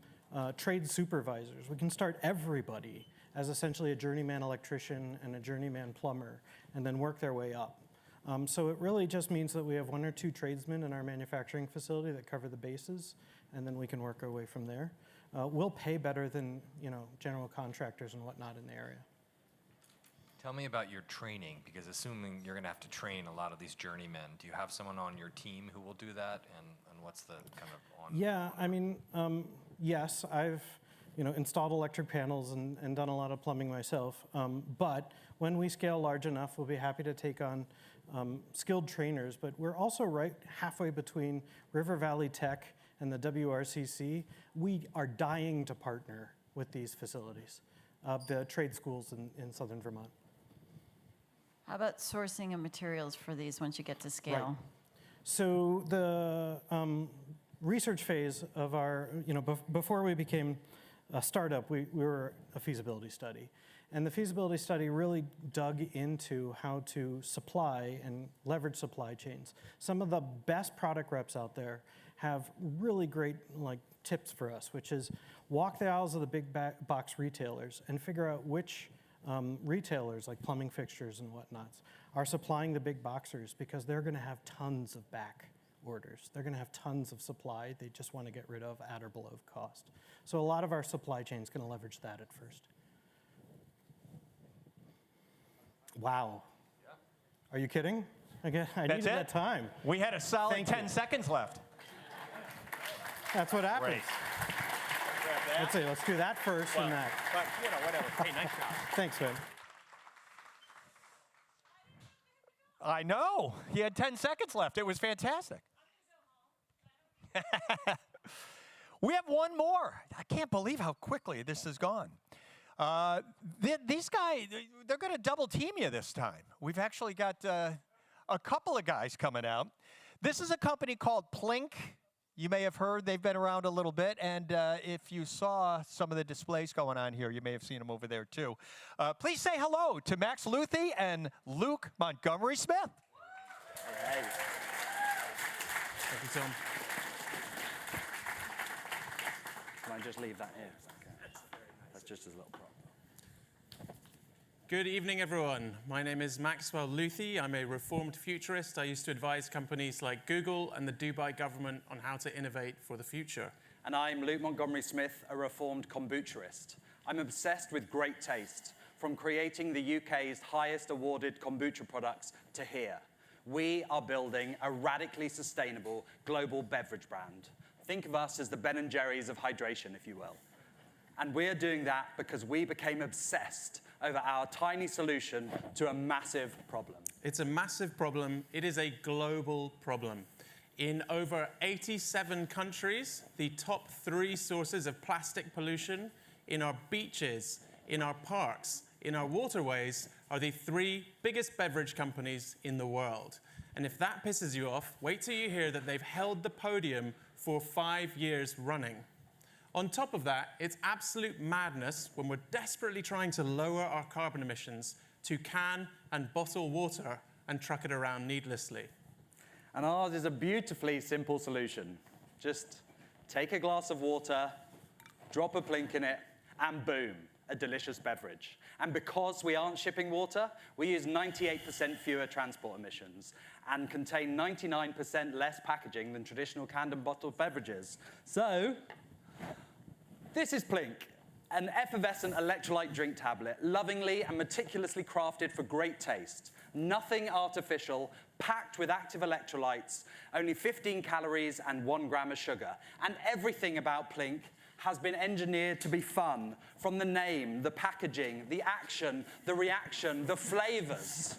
trade supervisors. We can start everybody as essentially a journeyman electrician and a journeyman plumber, and then work their way up. So it really just means that we have 1 or 2 tradesmen in our manufacturing facility that cover the bases, and then we can work our way from there. We'll pay better than general contractors and whatnot in the area. Tell me about your training, because assuming you're going to have to train a lot of these journeymen, do you have someone on your team who will do that, and what's the kind of on? Yeah, I mean, yes, I've installed electric panels and done a lot of plumbing myself. But when we scale large enough, we'll be happy to take on skilled trainers. But we're also right halfway between River Valley Tech and the WRCC. We are dying to partner with these facilities, the trade schools in southern Vermont. How about sourcing of materials for these once you get to scale? Right. So the research phase of our, before we became a startup, we were a feasibility study. And the feasibility study really dug into how to supply and leverage supply chains. Some of the best product reps out there have really great tips for us, which is walk the aisles of the big box retailers and figure out which retailers like plumbing fixtures and whatnots are supplying the big boxers, because they're going to have tons of back orders. They're going to have tons of supply they just want to get rid of at or below cost. So a lot of our supply chain is going to leverage that at first. Wow. Yeah. Are you kidding? I needed that time. We had a solid 10 seconds left. That's what happens. Let's see, let's do that first and that. But, whatever. Hey, nice job. Thanks, man. I know. He had 10 seconds left. It was fantastic. We have one more. I can't believe how quickly this has gone. These guys, they're going to double team you this time. We've actually got a couple of guys coming out. This is a company called Plink. You may have heard, they've been around a little bit, and if you saw some of the displays going on here, you may have seen them over there too. Please say hello to Max Luthi and Luke Montgomery Smith. All right. Thank you, Tom. Can I just leave that here? Okay. That's just as a little prop. Good evening, everyone. My name is Maxwell Luthi. I'm a reformed futurist. I used to advise companies like Google and the Dubai government on how to innovate for the future. And I'm Luke Montgomery Smith, a reformed kombucherist. I'm obsessed with great taste, from creating the UK's highest awarded kombucha products to here. We are building a radically sustainable global beverage brand. Think of us as the Ben & Jerry's of hydration, if you will. And we're doing that because we became obsessed over our tiny solution to a massive problem. It's a massive problem. It is a global problem. In over 87 countries, the top 3 sources of plastic pollution in our beaches, in our parks, in our waterways are the 3 biggest beverage companies in the world. And if that pisses you off, wait till you hear that they've held the podium for 5 years running. On top of that, it's absolute madness when we're desperately trying to lower our carbon emissions to can and bottle water and truck it around needlessly. And ours is a beautifully simple solution. Just take a glass of water, drop a Plink in it, and boom, a delicious beverage. And because we aren't shipping water, we use 98% fewer transport emissions and contain 99% less packaging than traditional canned and bottled beverages. So, this is Plink, an effervescent electrolyte drink tablet, lovingly and meticulously crafted for great taste. Nothing artificial, packed with active electrolytes, only 15 calories and 1 gram of sugar. And everything about Plink has been engineered to be fun, from the name, the packaging, the action, the reaction, the flavors.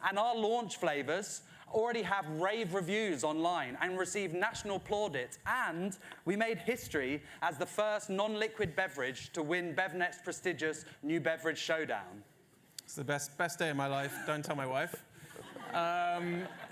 And our launch flavors already have rave reviews online and receive national plaudits, and we made history as the first non-liquid beverage to win BevNet's prestigious New Beverage Showdown. It's the best day of my life. Don't tell my wife.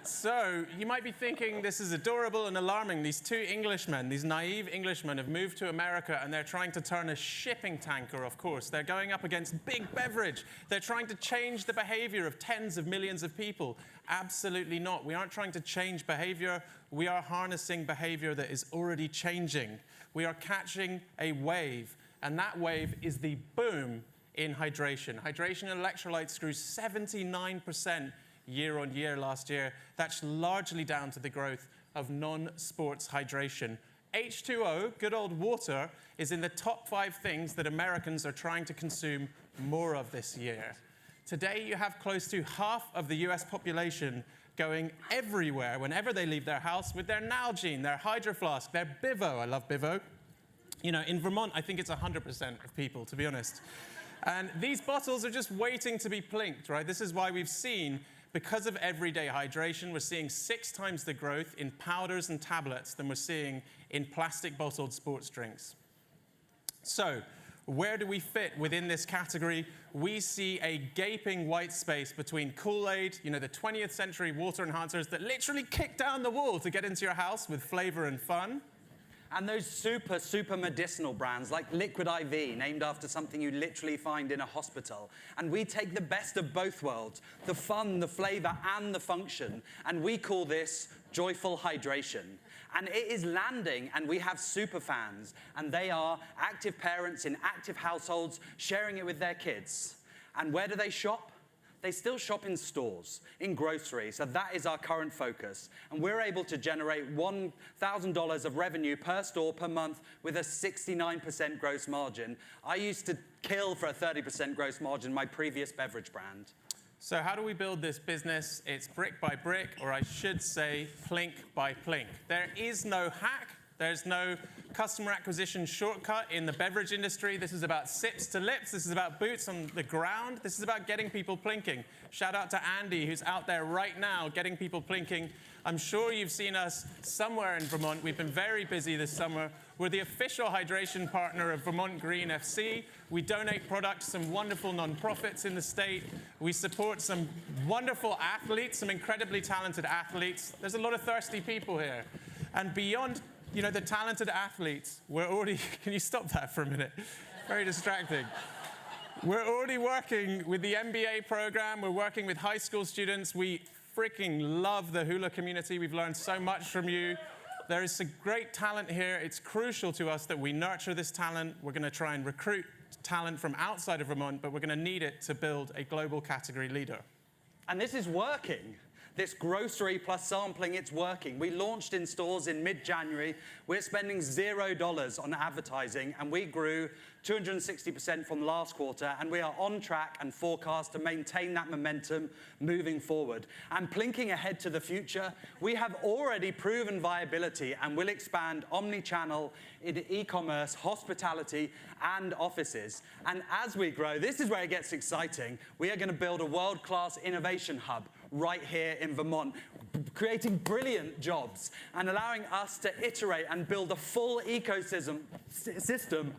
So you might be thinking this is adorable and alarming. These 2 Englishmen, these naive Englishmen, have moved to America and they're trying to turn a shipping tanker, of course. They're going up against big beverage. They're trying to change the behavior of tens of millions of people. Absolutely not. We aren't trying to change behavior. We are harnessing behavior that is already changing. We are catching a wave, and that wave is the boom in hydration. Hydration and electrolytes grew 79% year on year last year. That's largely down to the growth of non-sports hydration. H2O, good old water, is in the top 5 things that Americans are trying to consume more of this year. Today, you have close to half of the US population going everywhere whenever they leave their house with their Nalgene, their Hydro Flask, their Bivo, I love Bivo, You know, in Vermont, I think it's 100% of people, to be honest. And these bottles are just waiting to be plinked, right? This is why we've seen, because of everyday hydration, we're seeing 6 times the growth in powders and tablets than we're seeing in plastic bottled sports drinks. So, where do we fit within this category? We see a gaping white space between Kool-Aid, you know, the 20th century water enhancers that literally kick down the wall to get into your house with flavor and fun. And those super, super medicinal brands like Liquid IV, named after something you literally find in a hospital. And we take the best of both worlds, the fun, the flavor, and the function, and we call this joyful hydration. And it is landing, and we have super fans, and they are active parents in active households sharing it with their kids. And where do they shop? They still shop in stores, in grocery, so that is our current focus. And we're able to generate $1,000 of revenue per store per month with a 69% gross margin. I used to kill for a 30% gross margin, my previous beverage brand. So how do we build this business? It's brick by brick, or I should say plink by plink. There is no hack. There's no customer acquisition shortcut in the beverage industry. This is about sips to lips. This is about boots on the ground. This is about getting people plinking. Shout out to Andy, who's out there right now getting people plinking. I'm sure you've seen us somewhere in Vermont. We've been very busy this summer. We're the official hydration partner of Vermont Green FC. We donate products to some wonderful nonprofits in the state. We support some wonderful athletes, some incredibly talented athletes. There's a lot of thirsty people here. And beyond, you know, the talented athletes, we're already, can you stop that for a minute? Very distracting. We're already working with the MBA program. We're working with high school students. We freaking love the hula community. We've learned so much from you. There is some great talent here. It's crucial to us that we nurture this talent. We're going to try and recruit talent from outside of Vermont, but we're going to need it to build a global category leader. And this is working. This grocery plus sampling, it's working. We launched in stores in mid-January. We're spending $0 on advertising, and we grew 260% from last quarter, and we are on track and forecast to maintain that momentum moving forward. And plinking ahead to the future, we have already proven viability and will expand omni-channel in e-commerce, hospitality, and offices. And as we grow, this is where it gets exciting. We are going to build a world-class innovation hub right here in Vermont, creating brilliant jobs and allowing us to iterate and build a full ecosystem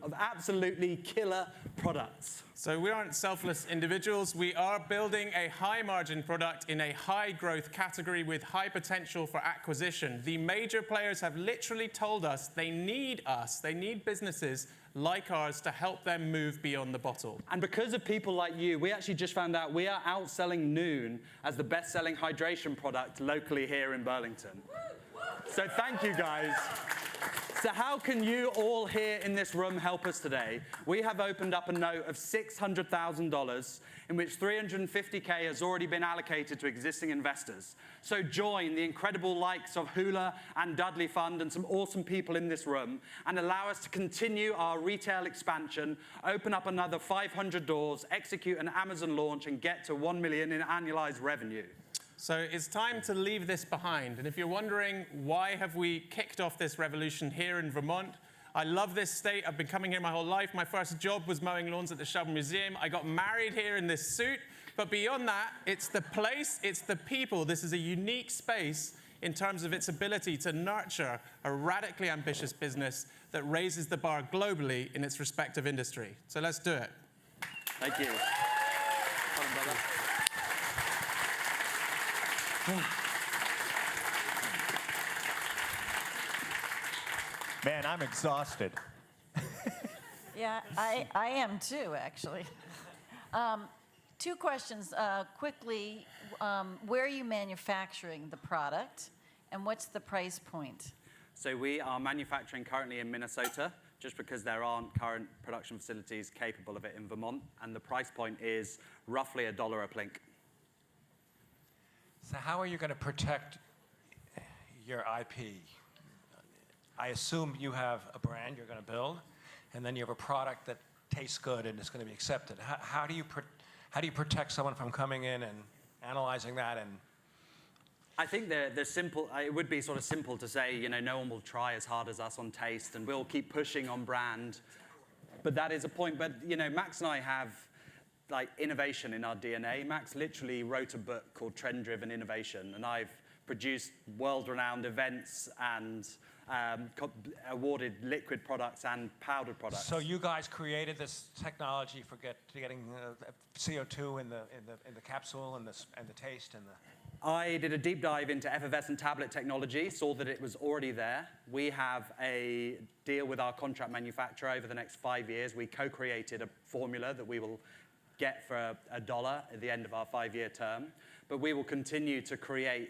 of absolutely killer products. So we aren't selfless individuals. We are building a high-margin product in a high-growth category with high potential for acquisition. The major players have literally told us they need businesses like ours to help them move beyond the bottle. And because of people like you, we actually just found out we are outselling Noon as the best-selling hydration product locally here in Burlington. So thank you, guys. So how can you all here in this room help us today? We have opened up a note of $600,000 in which $350K has already been allocated to existing investors. So join the incredible likes of Hula and Dudley Fund and some awesome people in this room and allow us to continue our retail expansion, open up another 500 doors, execute an Amazon launch, and get to $1 million in annualized revenue. So it's time to leave this behind. And if you're wondering why have we kicked off this revolution here in Vermont, I love this state. I've been coming here my whole life. My first job was mowing lawns at the Shovel Museum. I got married here in this suit. But beyond that, it's the place, it's the people. This is a unique space in terms of its ability to nurture a radically ambitious business that raises the bar globally in its respective industry. So let's do it. Thank you. Man, I'm exhausted. Yeah, I am too, actually. 2 questions quickly. Where are you manufacturing the product, and what's the price point? So we are manufacturing currently in Minnesota, just because there aren't current production facilities capable of it in Vermont, and the price point is roughly $1 a plink. So how are you going to protect your IP? I assume you have a brand you're going to build, and then you have a product that tastes good and is going to be accepted. How do you protect someone from coming in and analyzing that and I think the simple, it would be sort of simple to say, you know, no one will try as hard as us on taste, and we'll keep pushing on brand. But that is a point. But, you know, Max and I have, like, innovation in our DNA. Max literally wrote a book called Trend-Driven Innovation, and I've produced world-renowned events and awarded liquid products and powdered products. So you guys created this technology for getting CO2 in the capsule and the taste and the. I did a deep dive into effervescent tablet technology, saw that it was already there. We have a deal with our contract manufacturer over the next 5 years. We co-created a formula that we will get for $1 at the end of our 5-year term. But we will continue to create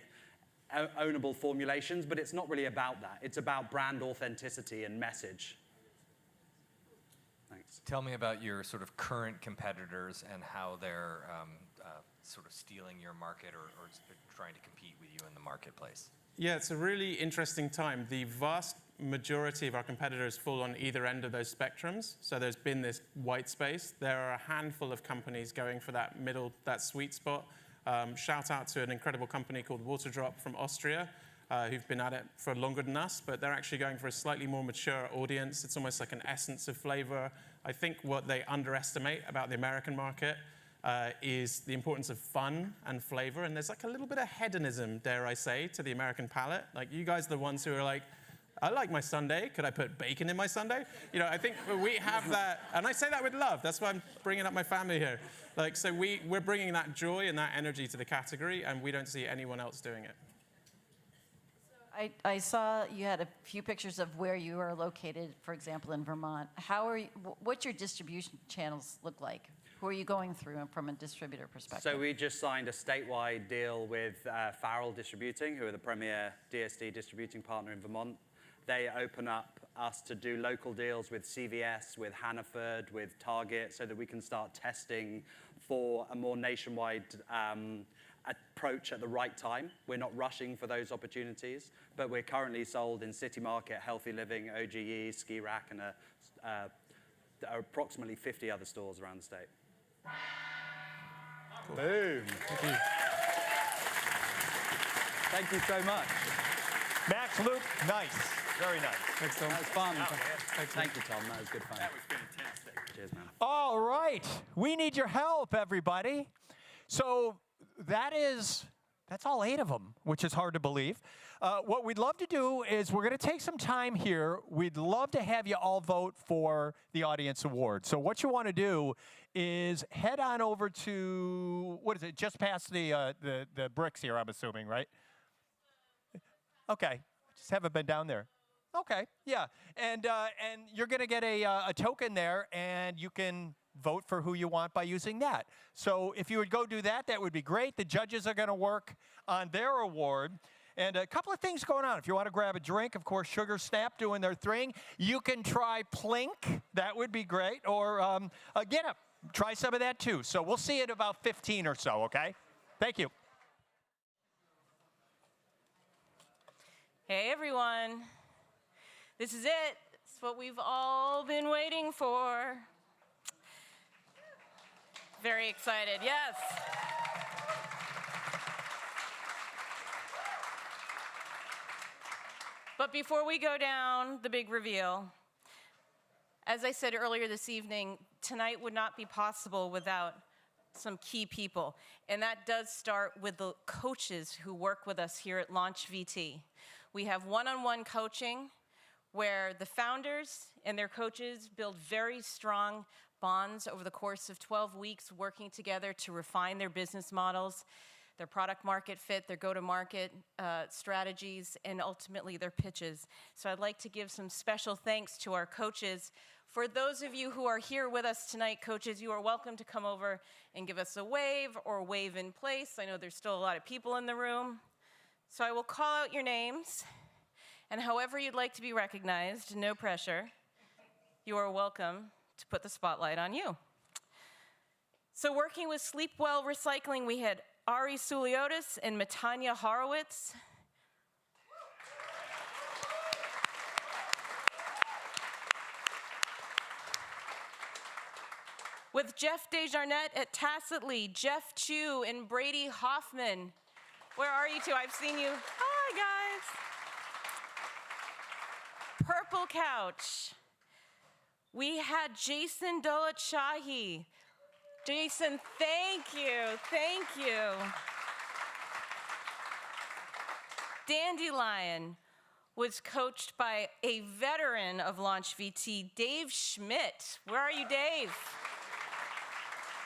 ownable formulations, but it's not really about that. It's about brand authenticity and message. Thanks. Tell me about your sort of current competitors and how they're sort of stealing your market or trying to compete with you in the marketplace. Yeah, it's a really interesting time. The vast majority of our competitors fall on either end of those spectrums. So there's been this white space. There are a handful of companies going for that middle, that sweet spot. Shout out to an incredible company called Waterdrop from Austria, who've been at it for longer than us, but they're actually going for a slightly more mature audience. It's almost like an essence of flavor. I think what they underestimate about the American market is the importance of fun and flavor. And there's like a little bit of hedonism, dare I say, to the American palate. Like, you guys are the ones who are like, I like my sundae. Could I put bacon in my sundae? You know, I think we have that, and I say that with love. That's why I'm bringing up my family here. Like, so we're bringing that joy and that energy to the category, and we don't see anyone else doing it. I saw you had a few pictures of where you are located, for example, in Vermont. What's your distribution channels look like? Who are you going through from a distributor perspective? So we just signed a statewide deal with Farrell Distributing, who are the premier DSD distributing partner in Vermont. They open up us to do local deals with CVS, with Hannaford, with Target, so that we can start testing for a more nationwide approach at the right time. We're not rushing for those opportunities, but we're currently sold in City Market, Healthy Living, OGE, Ski Rack, and approximately 50 other stores around the state. Cool. Boom. Thank you. Thank you so much. Max, Luke, nice. Very nice. Thanks, Tom. That was fun. Thanks, Thank you, Tom. That was good fun. That was fantastic. Cheers, man. All right. We need your help, everybody. So that's all 8 of them, which is hard to believe. What we'd love to do is we're going to take some time here. We'd love to have you all vote for the Audience Award. So what you want to do is head on over to, what is it, just past the bricks here, I'm assuming, right? Okay. Just haven't been down there. Okay, yeah. And you're going to get a token there, and you can vote for who you want by using that. So if you would go do that, that would be great. The judges are going to work on their award. And a couple of things going on. If you want to grab a drink, of course, Sugar Snap doing their thing. You can try Plink. That would be great. Or Get Up. Try some of that, too. So we'll see you in about 15 or so, okay? Thank you. Hey, everyone. This is it. It's what we've all been waiting for. Very excited, yes. But before we go down the big reveal, as I said earlier this evening, tonight would not be possible without some key people. And that does start with the coaches who work with us here at LaunchVT. We have one-on-one coaching where the founders and their coaches build very strong bonds over the course of 12 weeks working together to refine their business models, their product market fit, their go-to-market strategies, and ultimately their pitches. So I'd like to give some special thanks to our coaches. For those of you who are here with us tonight, coaches, you are welcome to come over and give us a wave or wave in place. I know there's still a lot of people in the room. So I will call out your names, and however you'd like to be recognized, no pressure, you are welcome to put the spotlight on you. So working with Sleepwell Recycling, we had Ari Suliotis and Matanya Horowitz. With Jeff Desjarnette at Tacitly, Jeff Chu and Brady Hoffman Where are you two? I've seen you. Hi, guys. Purple couch. We had Jason Dolat Shahi. Jason, thank you. Thank you. Dandelion was coached by a veteran of LaunchVT, Dave Schmidt. Where are you, Dave?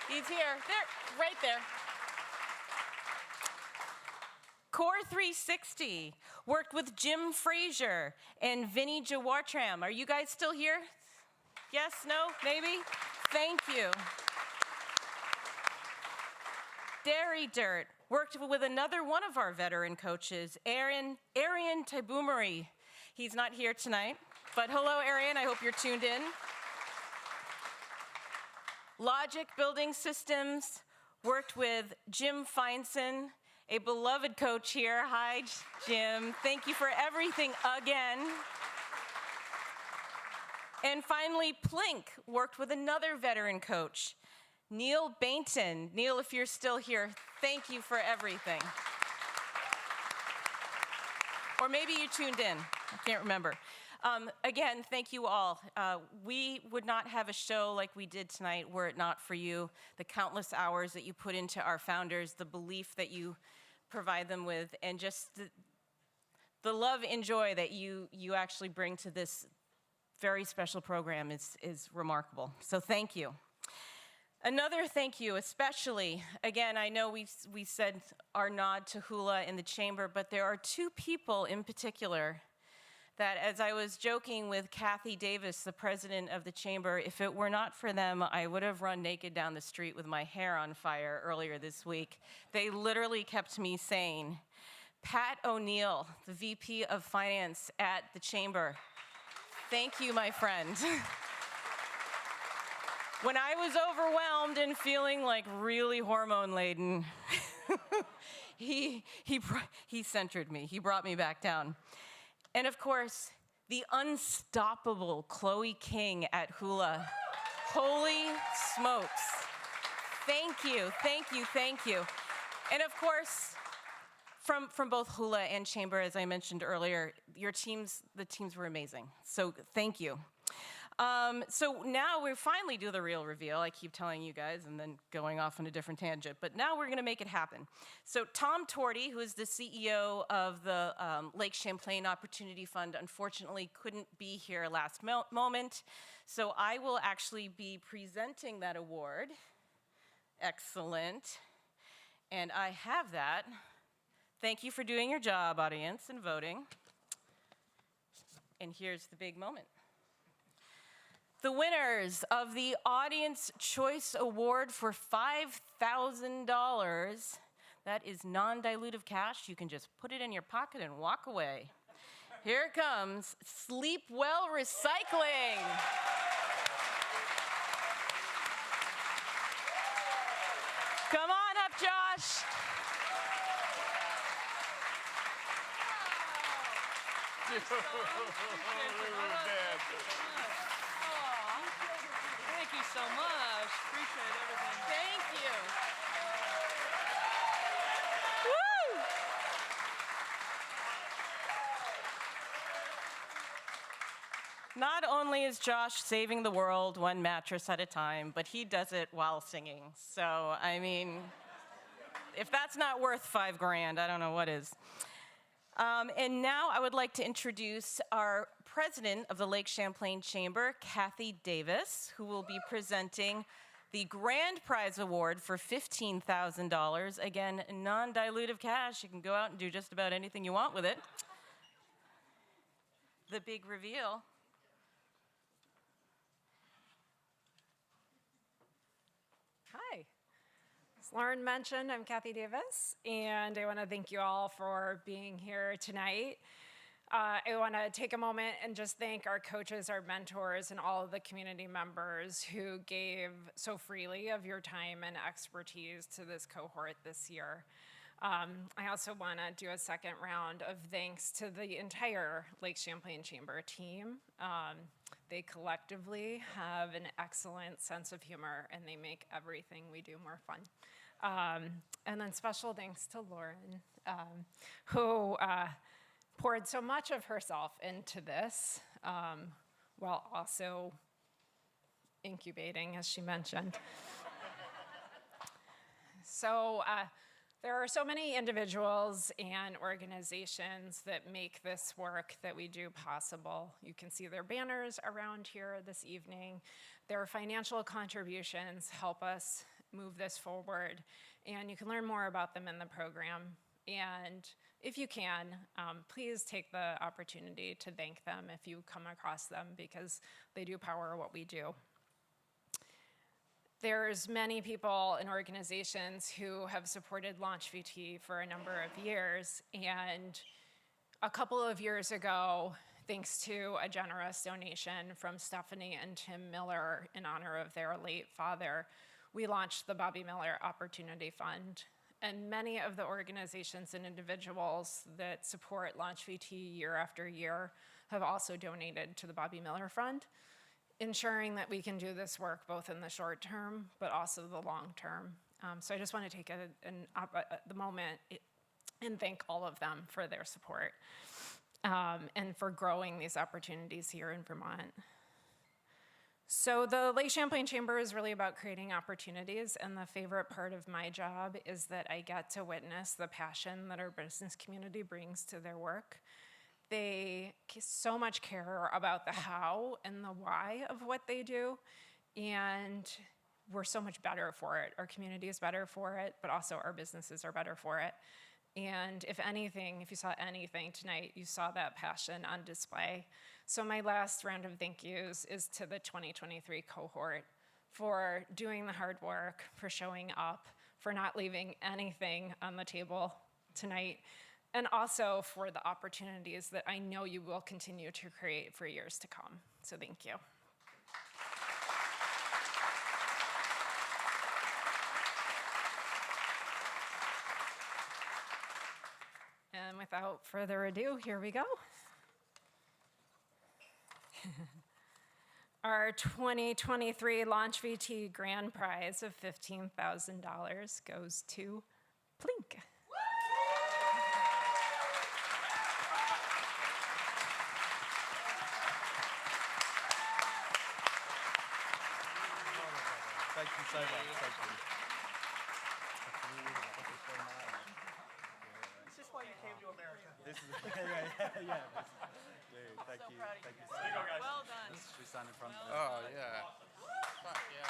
He's here. There, right there. Core 360 worked with Jim Frazier and Vinny Jawartram. Are you guys still here? Yes, no, maybe? Thank you. Dairy Dirt worked with another one of our veteran coaches, Arian Taibumari. He's not here tonight, but hello, Arian, I hope you're tuned in. Logic Building Systems worked with Jim Feinson, a beloved coach here. Hi, Jim. Thank you for everything again. And finally, Plink worked with another veteran coach, Neil Bainton. Neil, if you're still here, thank you for everything. Or maybe you tuned in. I can't remember. Again, thank you all. We would not have a show like we did tonight were it not for you, the countless hours that you put into our founders, the belief that you provide them with, and just the love and joy that you actually bring to this very special program is remarkable. So thank you. Another thank you, especially, again, I know we said our nod to Hula in the chamber, but there are two people in particular that, as I was joking with Kathy Davis, the president of the chamber, if it were not for them, I would have run naked down the street with my hair on fire earlier this week. They literally kept me sane. Pat O'Neill, the VP of Finance at the chamber. Thank you, my friend. When I was overwhelmed and feeling like really hormone-laden, he centered me. He brought me back down. And of course, the unstoppable Chloe King at Hula. Holy smokes. Thank you, thank you, thank you. And of course, from both Hula and Chamber, as I mentioned earlier, the teams were amazing. So thank you. So now we finally do the real reveal. I keep telling you guys and then going off on a different tangent, but now we're going to make it happen. So Tom Torty, who is the CEO of the Lake Champlain Opportunity Fund, unfortunately couldn't be here last moment. So I will actually be presenting that award. Excellent. And I have that. Thank you for doing your job, audience, and voting. And here's the big moment. The winners of the Audience Choice Award for $5,000. That is non-dilutive cash. You can just put it in your pocket and walk away. Here comes Sleep Well Recycling. Come on up, Josh. Thank you so much. Appreciate everything. Thank you. Woo! Not only is Josh saving the world one mattress at a time, but he does it while singing. So, I mean, if that's not worth $5,000, I don't know what is. And now I would like to introduce our president of the Lake Champlain Chamber, Kathy Davis, who will be presenting the Grand Prize Award for $15,000. Again, non-dilutive cash. You can go out and do just about anything you want with it. The big reveal. Hi. As Lauren mentioned, I'm Kathy Davis, and I want to thank you all for being here tonight. I want to take a moment and just thank our coaches, our mentors, and all of the community members who gave so freely of your time and expertise to this cohort this year. I also want to do a second round of thanks to the entire Lake Champlain Chamber team. They collectively have an excellent sense of humor, and they make everything we do more fun. And then special thanks to Lauren, who poured so much of herself into this while also incubating, as she mentioned. So there are so many individuals and organizations that make this work that we do possible. You can see their banners around here this evening. Their financial contributions help us move this forward, and you can learn more about them in the program. And if you can, please take the opportunity to thank them if you come across them, because they do power what we do. There's many people and organizations who have supported LaunchVT for a number of years, and a couple of years ago, thanks to a generous donation from Stephanie and Tim Miller in honor of their late father, we launched the Bobby Miller Opportunity Fund. And many of the organizations and individuals that support LaunchVT year after year have also donated to the Bobby Miller Fund, ensuring that we can do this work both in the short term, but also the long term. So I just want to take the moment and thank all of them for their support and for growing these opportunities here in Vermont. So the Lake Champlain Chamber is really about creating opportunities, and the favorite part of my job is that I get to witness the passion that our business community brings to their work. They so much care about the how and the why of what they do, and we're so much better for it. Our community is better for it, but also our businesses are better for it. And if anything, if you saw anything tonight, you saw that passion on display. So my last round of thank yous is to the 2023 cohort for doing the hard work, for showing up, for not leaving anything on the table tonight, and also for the opportunities that I know you will continue to create for years to come. So thank you. And without further ado, here we go. Our 2023 LaunchVT grand prize of $15,000 goes to Plink. Thank you so much. Thank you. Is this why you came to America? This is yeah. Dude, thank you. Thank you so much. Well done. Should we stand in front of Oh, yeah. Fuck yeah.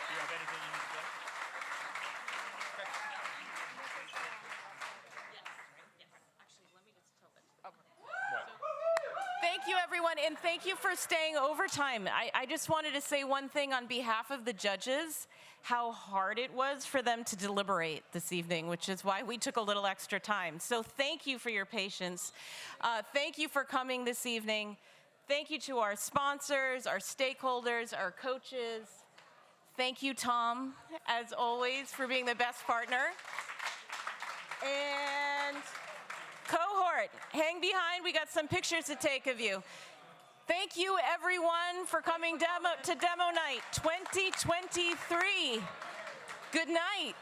Do you have anything you need to say? Thank you, everyone, and thank you for staying overtime. I just wanted to say one thing on behalf of the judges, how hard it was for them to deliberate this evening, which is why we took a little extra time. So thank you for your patience. Thank you for coming this evening. Thank you to our sponsors, our stakeholders, our coaches. Thank you, Tom, as always, for being the best partner. And cohort, hang behind. We got some pictures to take of you. Thank you, everyone, for coming to Demo Night 2023. Good night.